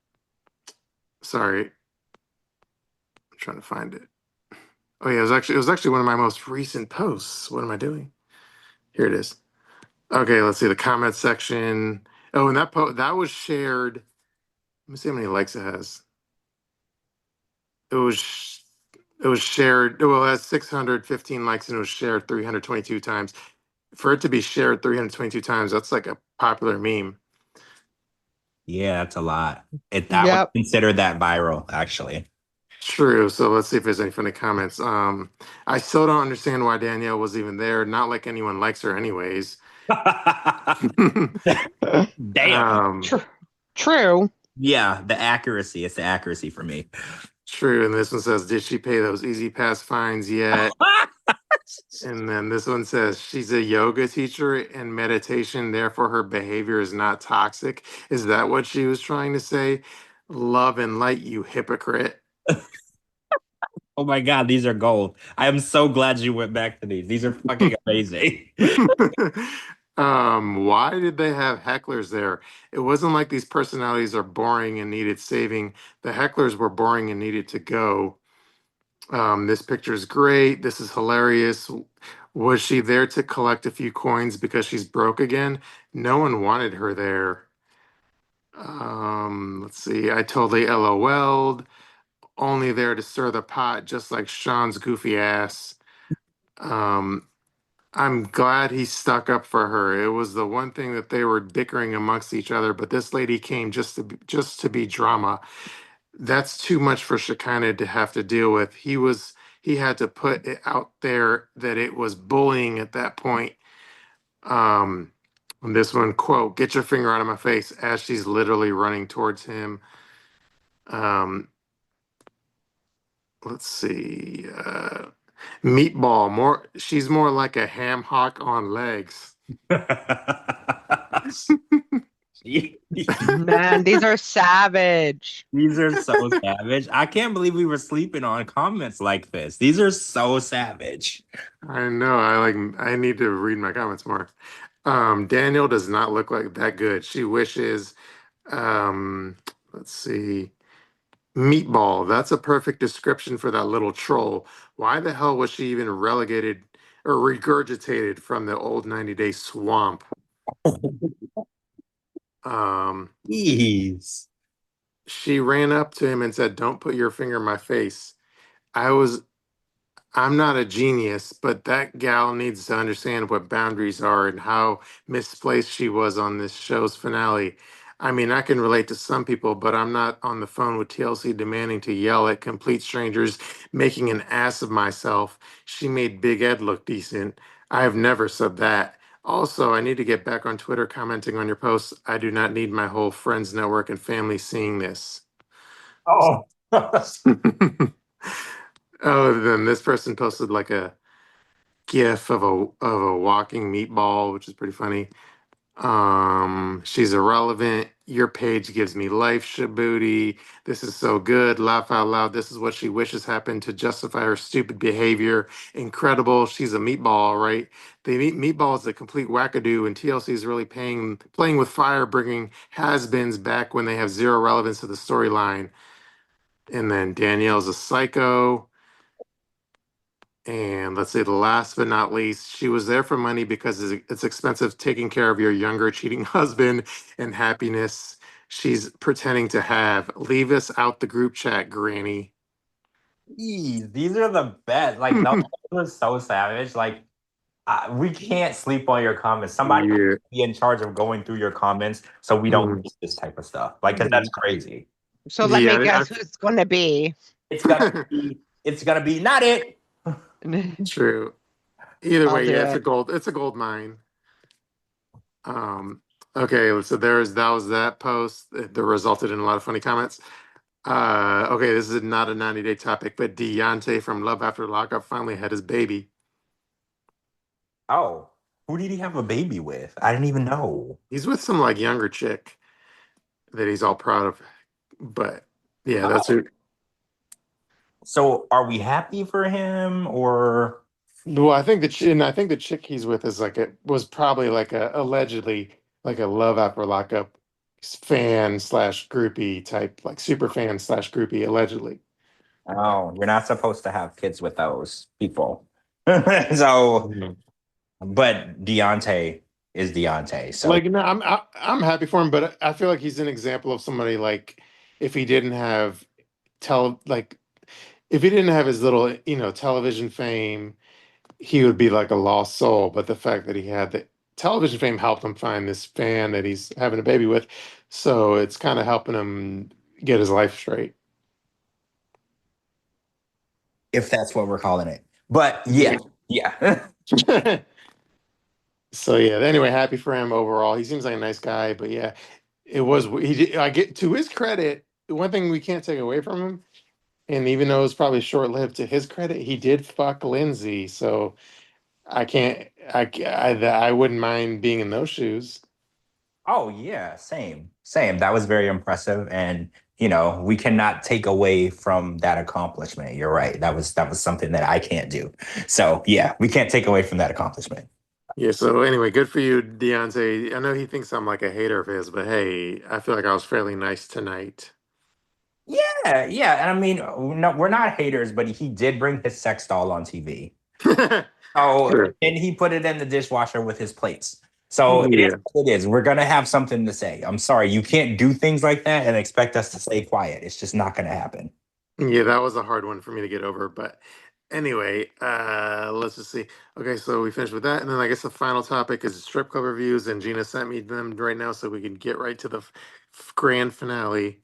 sorry. I'm trying to find it. Oh yeah, it was actually one of my most recent posts. What am I doing? Here it is. Okay, let's see the comment section. Oh, and that was shared. Let me see how many likes it has. It was it was shared. Well, it has 615 likes and it was shared 322 times. For it to be shared 322 times, that's like a popular meme.
Yeah, that's a lot. I would
Yep.
consider that viral, actually.
True. So let's see if there's any funny comments. I still don't understand why Danielle was even there. Not like anyone likes her, anyways.
Damn.
um,
True.
Yeah, the accuracy. It's the accuracy for me.
True. And this one says, "Did she pay those Easy Pass fines yet?" And then this one says, "She's a yoga teacher and meditation, therefore her behavior is not toxic." Is that what she was trying to say? Love and light, you hypocrite.
Oh my God, these are gold. I am so glad you went back to these. These are fucking amazing.
Why did they have hecklers there? It wasn't like these personalities are boring and needed saving. The hecklers were boring and needed to go. This picture is great. This is hilarious. Was she there to collect a few coins because she's broke again? No one wanted her there. Let's see. I totally LOL'd. Only there to stir the pot, just like Sean's goofy ass. Um, I'm glad he stuck up for her. It was the one thing that they were bickering amongst each other, but this lady came just to be drama. That's too much for Shekinah to have to deal with. He had to put it out there that it was bullying at that point. Um, on this one, quote, "Get your finger out of my face," as she's literally running towards him. Um, let's see. Meatball, more. She's more like a ham hock on legs.
Man, these are savage.
These are so savage. I can't believe we were sleeping on comments like this. These are so savage.
I know. I need to read my comments more. Danielle does not look like that good. She wishes. Um, let's see. Meatball. That's a perfect description for that little troll. Why the hell was she even relegated or regurgitated from the old 90-day swamp?
Jeez.
She ran up to him and said, "Don't put your finger in my face." I was I'm not a genius, but that gal needs to understand what boundaries are and how misplaced she was on this show's finale. I mean, I can relate to some people, but I'm not on the phone with TLC demanding to yell at complete strangers, making an ass of myself. She made Big Ed look decent. I have never said that. Also, I need to get back on Twitter commenting on your posts. I do not need my whole friends network and family seeing this.
Oh.
Oh, then this person posted like a gif of a walking meatball, which is pretty funny. She's irrelevant. Your page gives me life, Shabooty. This is so good. Laugh out loud. This is what she wishes happened to justify her stupid behavior. Incredible. She's a meatball, all right. Meatball is a complete wackadoo, and TLC is really playing with fire, bringing has-beens back when they have zero relevance to the storyline. And then Danielle's a psycho. And let's say the last but not least, she was there for money because it's expensive taking care of your younger cheating husband and happiness she's pretending to have. Leave us out the group chat, Granny.
Jeez, these are the best. Like, those are so savage. Like, we can't sleep on your comments. Somebody
Yeah.
be in charge of going through your comments so we don't
Mhm.
miss this type of stuff. Like, because that's crazy.
So let me
Yeah,
guess who it's going to be.
It's gonna be not it.
True. Either
I'll
way,
do
yeah,
it.
it's a gold mine. Okay, so that was that post that resulted in a lot of funny comments. Okay, this is not a 90-day topic, but Daonte from Love After Lockup finally had his baby.
Oh, who did he have a baby with? I didn't even know.
He's with some like younger chick that he's all proud of. But yeah, that's it.
So, are we happy for him or?
Well, I think the chick he's with is was probably like a allegedly like a Love After Lockup fan slash groupie type, like super fan slash groupie, allegedly.
Oh, you're not supposed to have kids with those people. So,
Mhm.
but Daonte is Daonte. So,
Like, no, I'm happy for him, but I feel like he's an example of somebody like if he didn't have like if he didn't have his little television fame, he would be like a lost soul. But the fact that he had the television fame helped him find this fan that he's having a baby with. So it's kind of helping him get his life straight.
if that's what we're calling it. But yeah.
So yeah, anyway, happy for him overall. He seems like a nice guy, but yeah, I get to his credit, one thing we can't take away from him, and even though it's probably short-lived, to his credit, he did fuck Lindsay. So I can't I wouldn't mind being in those shoes.
Oh yeah, same. That was very impressive, and we cannot take away from that accomplishment. You're right. That was something that I can't do. So yeah, we can't take away from that accomplishment.
Yeah, so anyway, good for you, Deontay. I know he thinks I'm like a hater of his, but hey, I feel like I was fairly nice tonight.
Yeah. And I mean, no, we're not haters, but he did bring his sex doll on TV. Oh,
Sure.
and he put it in the dishwasher with his plates. So it is
Yeah.
what it is. We're gonna have something to say. I'm sorry, you can't do things like that and expect us to stay quiet. It's just not gonna happen.
Yeah, that was a hard one for me to get over, but anyway, let's just see. Okay, so we finished with that, and then I guess the final topic is strip club reviews, and Gina sent me them right now so we can get right to the grand finale.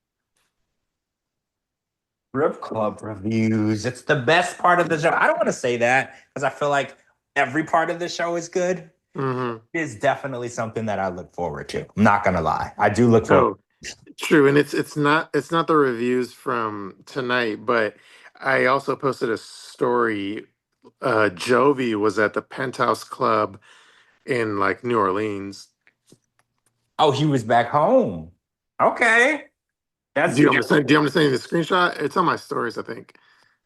Strip club reviews. It's the best part of the show. I don't want to say that because I feel like every part of the show is good.
Mm-hmm.
It is definitely something that I look forward to. I'm not gonna lie. I do look forward.
Oh, true, and it's not the reviews from tonight, but I also posted a story Jovi was at the Penthouse Club in like New Orleans.
Oh, he was back home. Okay.
Do you understand? Do you understand the screenshot? It's on my stories, I think.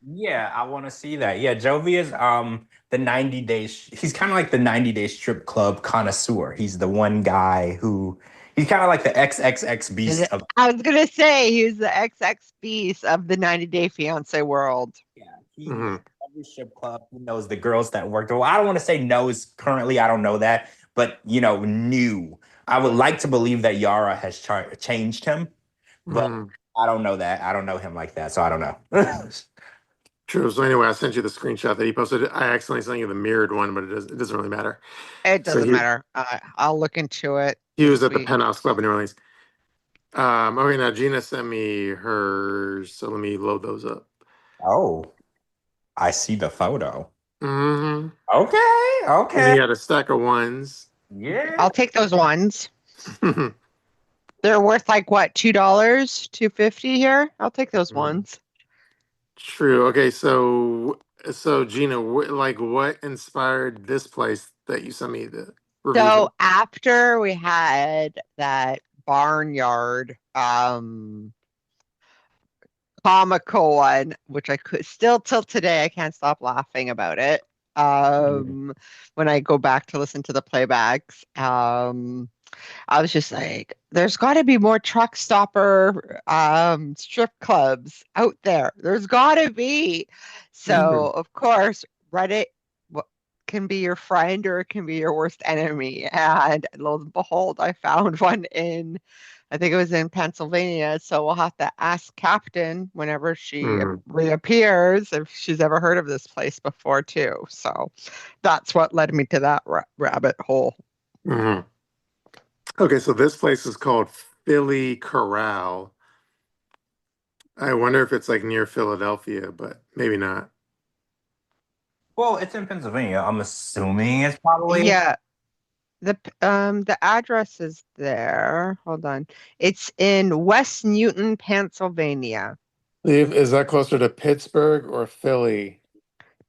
Yeah, I want to see that. Yeah, Jovi is the 90 days. He's kind of like the 90-day strip club connoisseur. He's the one guy who he's kind of like the XXX beast of.
I was gonna say he's the XX beast of the 90-Day Fiance world.
Yeah, he knows every strip club. He knows the girls that worked. Well, I don't want to say knows currently. I don't know that, but knew. I would like to believe that Yara has changed him, but I don't know that. I don't know him like that, so I don't know.
True. So anyway, I sent you the screenshot that he posted. I accidentally sent you the mirrored one, but it doesn't really matter.
It doesn't matter. I'll look into it.
He was at the Penthouse Club in New Orleans. Okay, now Gina sent me hers, so let me load those up.
Oh, I see the photo.
Mm-hmm.
Okay.
And he had a stack of ones.
Yeah.
I'll take those ones. They're worth like what, $2, $2.50 here? I'll take those ones.
True. Okay, so Gina, what inspired this place that you sent me the reviews
So
of?
after we had that barnyard comical one, which I could still till today, I can't stop laughing about it. When I go back to listen to the playbacks, I was just like, there's got to be more truck stopper strip clubs out there. There's got to be. So, of course, Reddit can be your friend or it can be your worst enemy. And lo and behold, I found one I think it was in Pennsylvania. So we'll have to ask Captain whenever she reappears if she's ever heard of this place before, too. So that's what led me to that rabbit hole.
Okay, so this place is called Philly Corral. I wonder if it's like near Philadelphia, but maybe not.
Well, it's in Pennsylvania. I'm assuming it's probably.
Yeah. The address is there. Hold on. It's in West Newton, Pennsylvania.
Is that closer to Pittsburgh or Philly?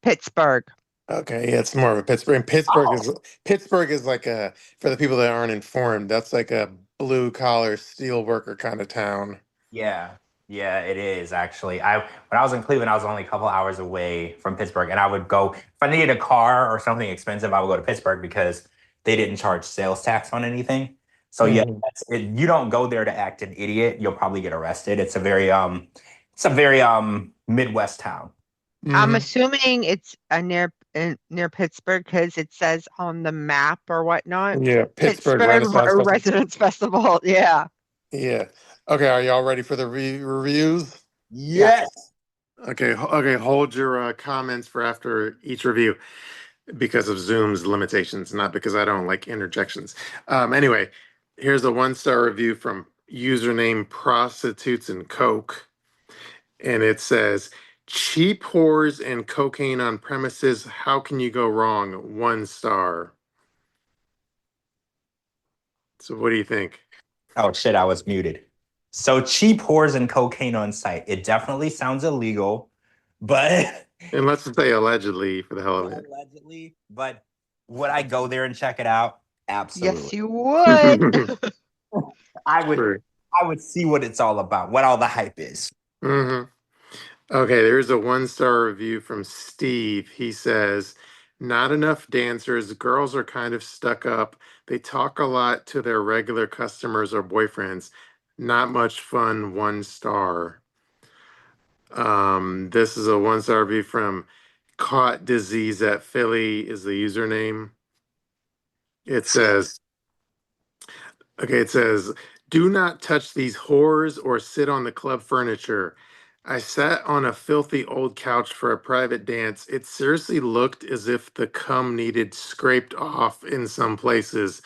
Pittsburgh.
Okay, yeah, it's more of a Pittsburgh. And Pittsburgh is like for the people that aren't informed, that's like a blue collar steel worker kind of town.
Yeah, it is actually. When I was in Cleveland, I was only a couple hours away from Pittsburgh, and I would go if I needed a car or something expensive, I would go to Pittsburgh because they didn't charge sales tax on anything. So yeah, you don't go there to act an idiot. You'll probably get arrested. It's a very Midwest town.
I'm assuming it's near Pittsburgh because it says on the map or whatnot.
Yeah, Pittsburgh
Residence Festival. Yeah.
Yeah. Okay, are y'all ready for the reviews?
Yes.
Okay, hold your comments for after each review because of Zoom's limitations, not because I don't like interjections. Anyway, here's a 1-star review from username Prostitutes and Coke. And it says, cheap whores and cocaine on premises. How can you go wrong? 1 star. So what do you think?
Oh shit, I was muted. So cheap whores and cocaine on site. It definitely sounds illegal, but
and let's say allegedly for the hell of it.
Allegedly, but would I go there and check it out? Absolutely.
Yes, you would.
I would see what it's all about, what all the hype is.
Okay, there's a 1-star review from Steve. He says, not enough dancers. Girls are kind of stuck up. They talk a lot to their regular customers or boyfriends. Not much fun. 1 star. This is a 1-star review from Caught Disease at Philly is the username. It says, do not touch these whores or sit on the club furniture. I sat on a filthy old couch for a private dance. It seriously looked as if the cum needed scraped off in some places.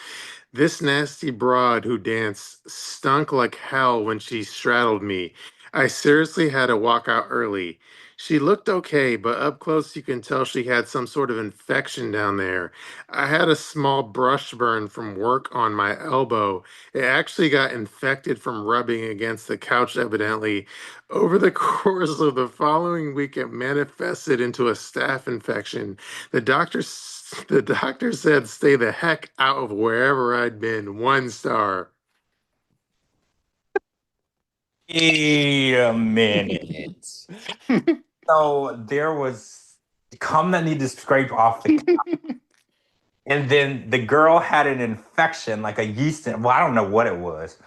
This nasty broad who danced stunk like hell when she straddled me. I seriously had to walk out early. She looked okay, but up close you can tell she had some sort of infection down there. I had a small brush burn from work on my elbow. It actually got infected from rubbing against the couch, evidently. Over the course of the following week, it manifested into a staph infection. The doctor said stay the heck out of wherever I'd been. 1 star.
Wait a minute. So there was cum that needed to scrape off the, and then the girl had an infection, like a yeast. Well, I don't know what it was,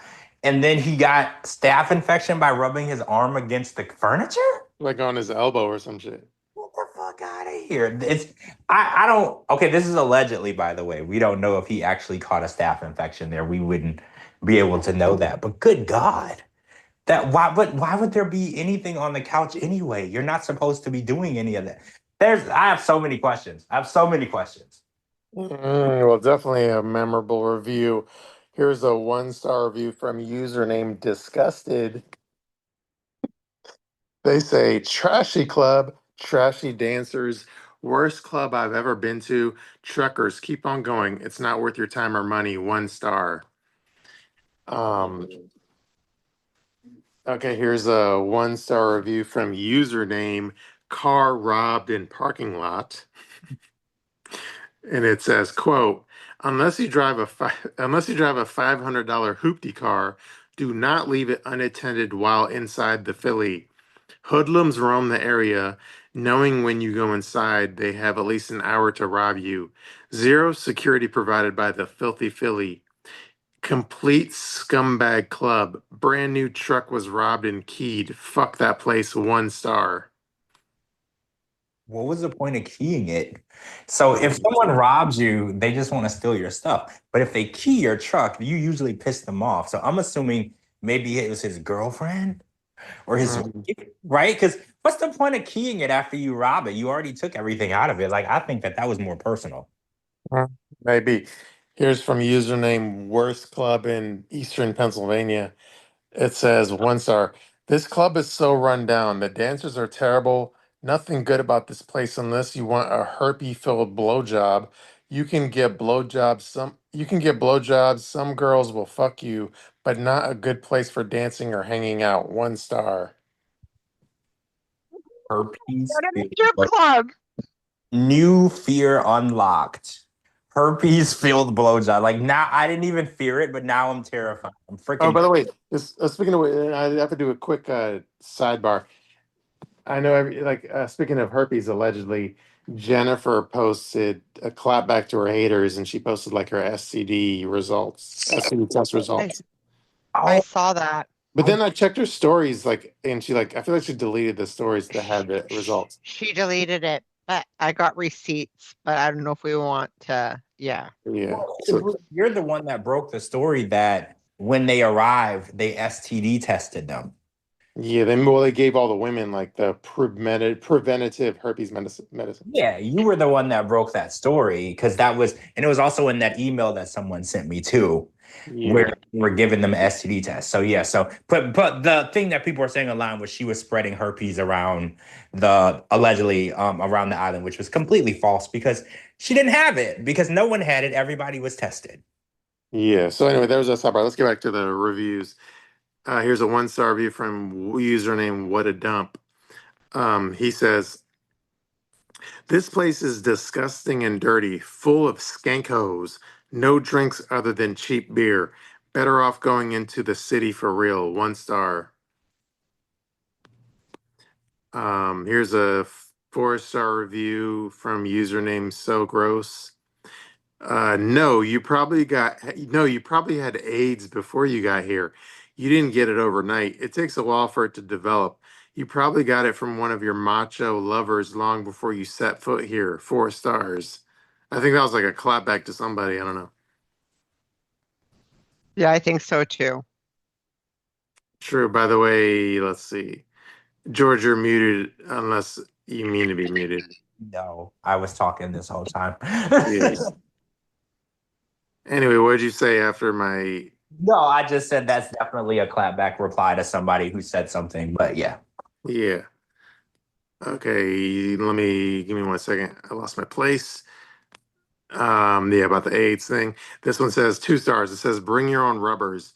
and then he got staph infection by rubbing his arm against the furniture.
Like on his elbow or some shit.
Get the fuck out of here! I don't. Okay, this is allegedly, by the way. We don't know if he actually caught a staph infection there. We wouldn't be able to know that. But good God. Why would there be anything on the couch anyway? You're not supposed to be doing any of that. I have so many questions. I have so many questions.
Well, definitely a memorable review. Here's a 1 star review from username Disgusted. They say, trashy club, trashy dancers, worst club I've ever been to. Truckers, keep on going. It's not worth your time or money. 1 star. Okay, here's a 1 star review from username Car Robbed in Parking Lot. And it says, quote, unless you drive a $500 hoopty car, do not leave it unattended while inside the Philly. Hoodlums roam the area, knowing when you go inside, they have at least an hour to rob you. Zero security provided by the filthy Philly. Complete scumbag club. Brand new truck was robbed and keyed. Fuck that place. 1 star.
What was the point of keying it? So if someone robs you, they just want to steal your stuff. But if they key your truck, you usually piss them off. So I'm assuming maybe it was his girlfriend or his wife, right? Because what's the point of keying it after you rob it? You already took everything out of it. Like I think that was more personal.
Maybe. Here's from username Worst Club in Eastern Pennsylvania. It says 1 star. This club is so run down. The dancers are terrible. Nothing good about this place unless you want a herpy-filled blowjob. You can get blowjobs. Some girls will fuck you, but not a good place for dancing or hanging out. 1 star.
Herpes.
Go to the strip club.
New fear unlocked. Herpes filled blowjob. Like now, I didn't even fear it, but now I'm terrified. I'm
Oh,
freaking.
by the way, speaking of, I have to do a quick sidebar. I know speaking of herpes, allegedly, Jennifer posted a clapback to her haters, and she posted like her STD test results.
I saw that.
But then I checked her stories, and I feel like she deleted the stories that had the results.
She deleted it, but I got receipts. But I don't know if we want to. Yeah.
Yeah.
Well, you're the one that broke the story that when they arrived, they STD tested them.
Yeah, they gave all the women like the preventative herpes medicine.
Yeah, you were the one that broke that story because and it was also in that email that someone sent me too, where we're giving them STD tests. So yeah, but the thing that people were saying online was she was spreading herpes around allegedly around the island, which was completely false because she didn't have it because no one had it. Everybody was tested.
Yeah. So anyway, there was a sidebar. Let's get back to the reviews. Here's a 1 star review from username What a Dump. He says, this place is disgusting and dirty, full of skankos. No drinks other than cheap beer. Better off going into the city for real. 1 star. Here's a 4 star review from username So Gross. No, you probably had AIDS before you got here. You didn't get it overnight. It takes a while for it to develop. You probably got it from one of your macho lovers long before you set foot here. 4 stars. I think that was like a clapback to somebody. I don't know.
Yeah, I think so too.
True. By the way, let's see. George, you're muted unless you mean to be muted.
No, I was talking this whole time.
Yes. Anyway, what did you say after my...
No, I just said that's definitely a clapback reply to somebody who said something, but yeah.
Yeah. Okay, give me 1 second. I lost my place. Yeah, about the AIDS thing. This one says 2 stars. It says bring your own rubbers.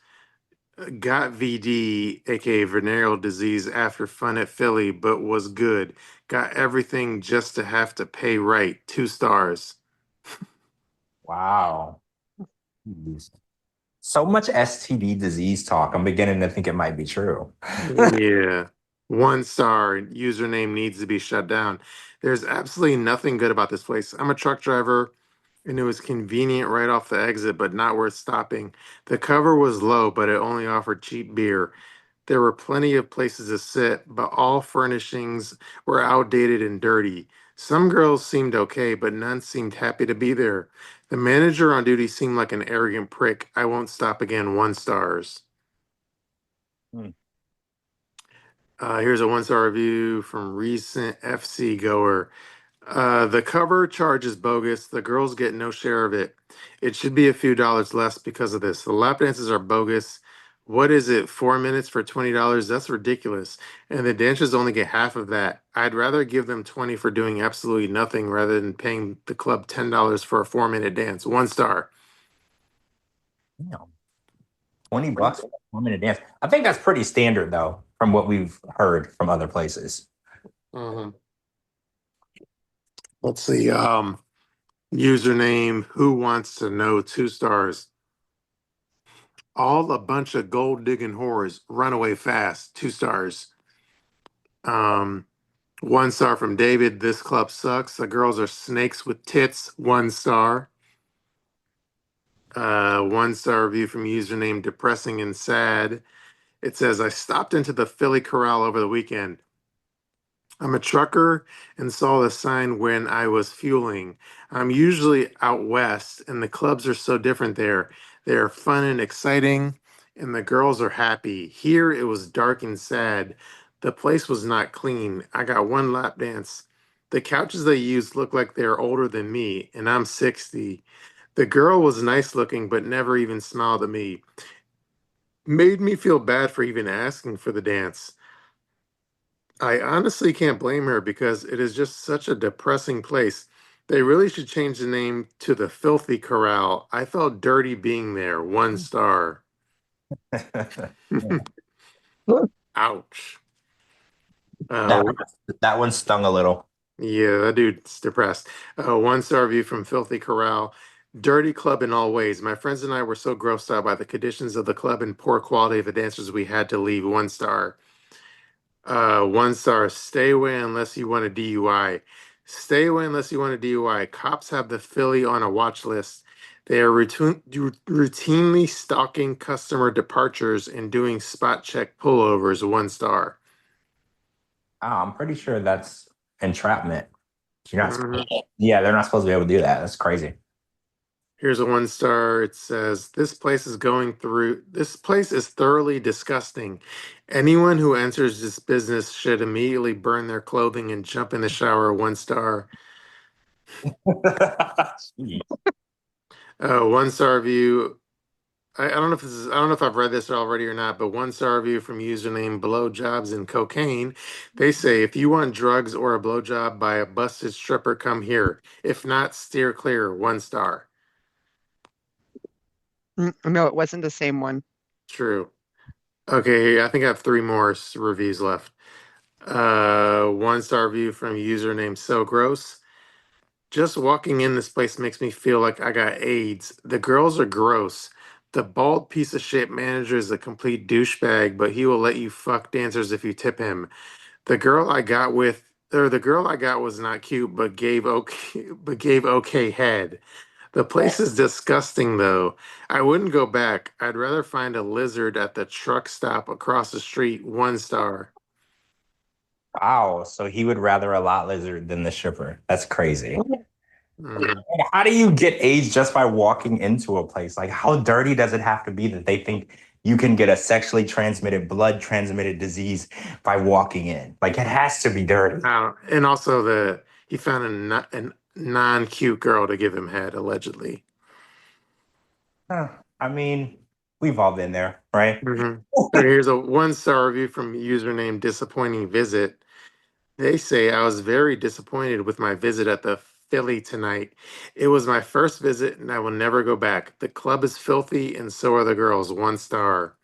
Got VD, aka venereal disease, after fun at Philly, but was good. Got everything just to have to pay right. 2 stars.
Wow. So much STD disease talk. I'm beginning to think it might be true.
Yeah. 1 star. Username needs to be shut down. There's absolutely nothing good about this place. I'm a truck driver and it was convenient right off the exit, but not worth stopping. The cover was low, but it only offered cheap beer. There were plenty of places to sit, but all furnishings were outdated and dirty. Some girls seemed okay, but none seemed happy to be there. The manager on duty seemed like an arrogant prick. I won't stop again. 1 stars.
Hmm.
Here's a 1 star review from recent FC goer. The cover charge is bogus. The girls get no share of it. It should be a few dollars less because of this. The lap dances are bogus. What is it? 4 minutes for $20? That's ridiculous. And the dancers only get half of that. I'd rather give them 20 for doing absolutely nothing rather than paying the club $10 for a 4 minute dance. 1 star.
Damn. $20 for a 4 minute dance. I think that's pretty standard though, from what we've heard from other places.
Mhm. Let's see. Username Who Wants to Know? 2 stars. All a bunch of gold digging whores. Run away fast. 2 stars. Um, 1 star from David. This club sucks. The girls are snakes with tits. 1 star. 1 star review from username Depressing and Sad. It says, I stopped into the Philly Corral over the weekend. I'm a trucker and saw the sign when I was fueling. I'm usually out west, and the clubs are so different there. They're fun and exciting, and the girls are happy. Here it was dark and sad. The place was not clean. I got one lap dance. The couches they used look like they're older than me, and I'm 60. The girl was nice looking, but never even smiled at me. Made me feel bad for even asking for the dance. I honestly can't blame her because it is just such a depressing place. They really should change the name to the Filthy Corral. I felt dirty being there. 1 star. Ouch.
that,
Uh,
that one stung a little.
yeah, that dude's depressed. 1 star review from Filthy Corral. Dirty club in all ways. My friends and I were so grossed out by the conditions of the club and poor quality of the dancers we had to leave. 1 star. 1 star. Stay away unless you want a DUI. Stay away unless you want a DUI. Cops have the Philly on a watch list. They are routinely stalking customer departures and doing spot check pullovers. 1 star.
Oh, I'm pretty sure that's entrapment. You're not.
Mhm.
Yeah, they're not supposed to be able to do that. That's crazy.
Here's a 1 star. It says, this place is thoroughly disgusting. Anyone who enters this business should immediately burn their clothing and jump in the shower. 1 star. 1 star review. I don't know if I don't know if I've read this already or not, but 1 star review from username blowjobs and cocaine. They say if you want drugs or a blowjob by a busted stripper, come here. If not, steer clear. 1 star.
No, it wasn't the same one.
True. Okay, I think I have three more reviews left. 1 star review from username so gross. Just walking in this place makes me feel like I got AIDS. The girls are gross. The bald piece of shit manager is a complete douchebag, but he will let you fuck dancers if you tip him. The girl I got was not cute, but gave okay head. The place is disgusting though. I wouldn't go back. I'd rather find a lizard at the truck stop across the street. 1 star.
Wow. So he would rather a lot lizard than the stripper. That's crazy.
Mhm.
How do you get AIDS just by walking into a place? Like, how dirty does it have to be that they think you can get a sexually transmitted, blood transmitted disease by walking in? Like, it has to be dirty.
And also he found a non-cute girl to give him head allegedly.
Huh. I mean, we've all been there, right?
Mhm. Okay, here's a 1 star review from username disappointing visit. They say I was very disappointed with my visit at the Philly tonight. It was my first visit and I will never go back. The club is filthy and so are the girls. 1 star.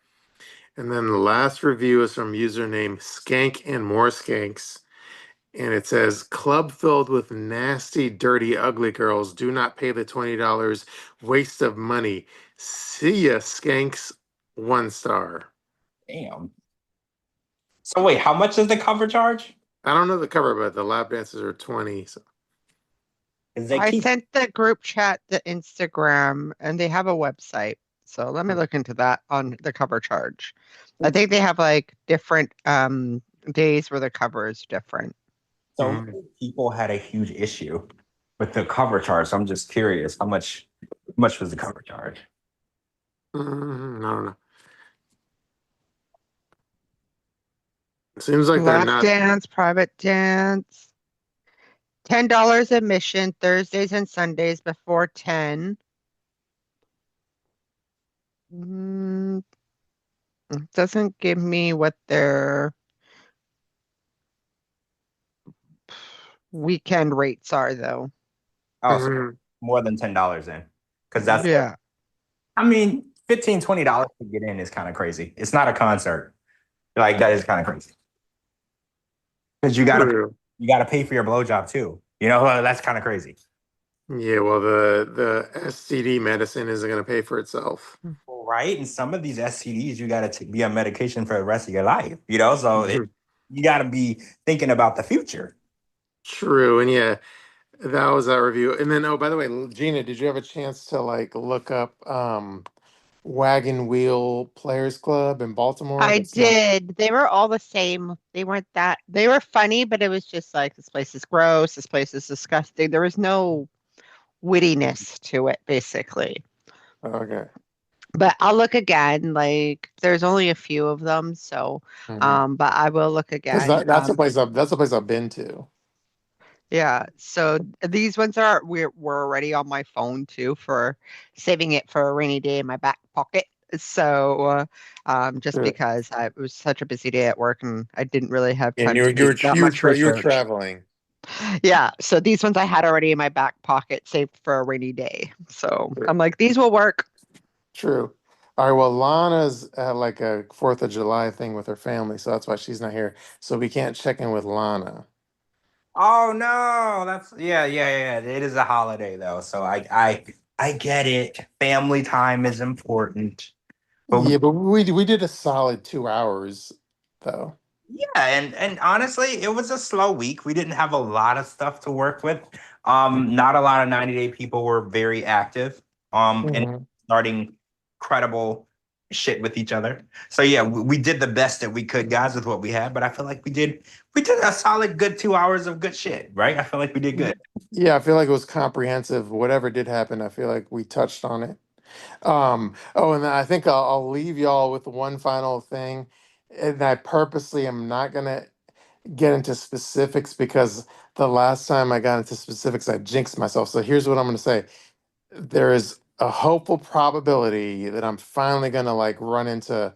And then the last review is from username Skank and More Skanks. And it says, club filled with nasty, dirty, ugly girls. Do not pay the $20. Waste of money. See ya, Skanks. 1 star.
Damn. So wait, how much is the cover charge?
I don't know the cover, but the lap dances are 20. So.
'Cause they
I
keep
sent the group chat the Instagram, and they have a website. So let me look into that on the cover charge. I think they have like different days where the cover is different.
so
Mhm.
many people had a huge issue with the cover charge. So I'm just curious, how much was the cover charge?
I don't know. Seems like they're
Lap
not.
dance, private dance. $10 admission Thursdays and Sundays before 10. Mm, it doesn't give me what their weekend rates are, though.
Oh, so
Mhm.
more than $10 in. Because that's
Yeah.
I mean, $15-$20 to get in is kind of crazy. It's not a concert. Like that is kind of crazy. Because
True.
you gotta pay for your blowjob too. That's kind of crazy.
Yeah, well, the STD medicine isn't going to pay for itself.
Right? And some of these STDs, you gotta be on medication for the rest of your life. So
Mhm.
you gotta be thinking about the future.
True, and yeah, that was that review. And then, oh, by the way, Gina, did you have a chance to like look up Wagon Wheel Players Club in Baltimore?
I
That's not.
did. They were all the same. They weren't that, they were funny, but it was just like, this place is gross. This place is disgusting. There was no wittiness to it, basically.
Okay.
But I'll look again. Like, there's only a few of them. So, but I will look
Because
again.
that's a place I've been to.
Yeah. So these ones we're already on my phone too for saving it for a rainy day in my back pocket. So just
Sure.
because it was such a busy day at work and I didn't really have
And
time to do that much
you were
research.
traveling.
Yeah. So these ones I had already in my back pocket saved for a rainy day. So
Sure.
I'm like, these will work.
True. All right. Well, Lana's at like a 4th of July thing with her family, so that's why she's not here. So we can't check in with Lana.
Oh no, that's yeah. It is a holiday though, so I get it. Family time is important. But
Yeah, but we did a solid 2 hours though.
yeah, and honestly, it was a slow week. We didn't have a lot of stuff to work with. Not a lot of 90-day people were very active. And
Mhm.
starting credible shit with each other. So yeah, we did the best that we could, guys, with what we had. But I feel like we did a solid good 2 hours of good shit, right? I feel like we did good.
Yeah, I feel like it was comprehensive. Whatever did happen, I feel like we touched on it. Oh, and then I think I'll leave y'all with one final thing. And I purposely am not gonna get into specifics because the last time I got into specifics, I jinxed myself. So here's what I'm gonna say. There is a hopeful probability that I'm finally gonna like run into.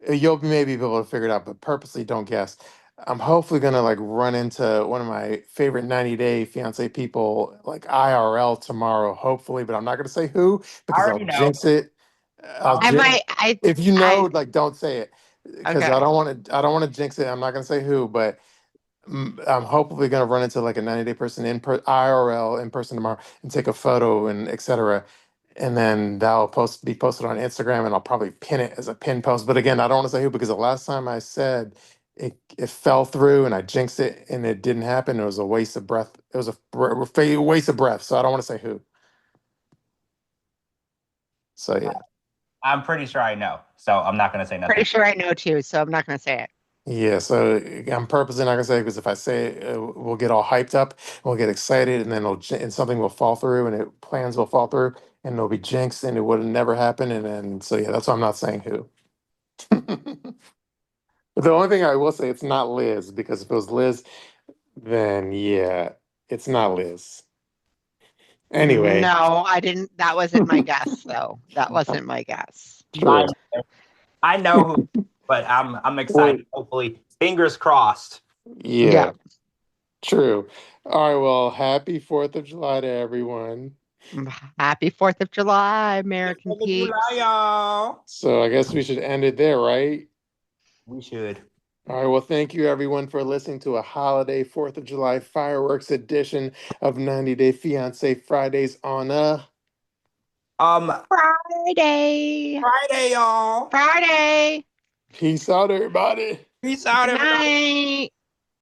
You'll maybe be able to figure it out, but purposely don't guess. I'm hopefully gonna like run into one of my favorite 90 Day Fiance people like IRL tomorrow, hopefully, but I'm not gonna say who
I
because I'll
already know.
jinx it. I'll
I
jinx.
might,
If you know,
I,
like, don't say it because
okay.
I don't want to jinx it. I'm not gonna say who, but I'm hopefully gonna run into like a 90 Day person IRL in person tomorrow and take a photo and etc. And then that'll be posted on Instagram, and I'll probably pin it as a pin post. But again, I don't want to say who because the last time I said it fell through and I jinxed it and it didn't happen. It was a waste of breath. It was a waste of breath. So I don't want to say who. So yeah.
I'm pretty sure I know, so I'm not gonna say
Pretty
nothing.
sure I know too, so I'm not going to say it.
Yeah, so I'm purposely not gonna say because if I say it, we'll get all hyped up, we'll get excited, and then and something will fall through, and plans will fall through, and it'll be jinxed, and it would never happen, and then so yeah, that's why I'm not saying who. The only thing I will say, it's not Liz because if it was Liz, then yeah, it's not Liz. Anyway,
No, I didn't. That wasn't my guess, though. That wasn't my guess.
true.
I know who, but I'm
Well,
excited. Hopefully, fingers crossed.
Yeah.
yeah. True. All right, well, happy 4th of July to everyone.
Happy 4th of July, American
4th of July,
peeps.
y'all.
So I guess we should end it there, right?
We should.
All right, well, thank you everyone for listening to a holiday 4th of July fireworks edition of 90 Day Fiance Fridays on
Friday.
Friday, y'all.
Friday.
Peace out, everybody.
Peace out,
Good
everybody.
night.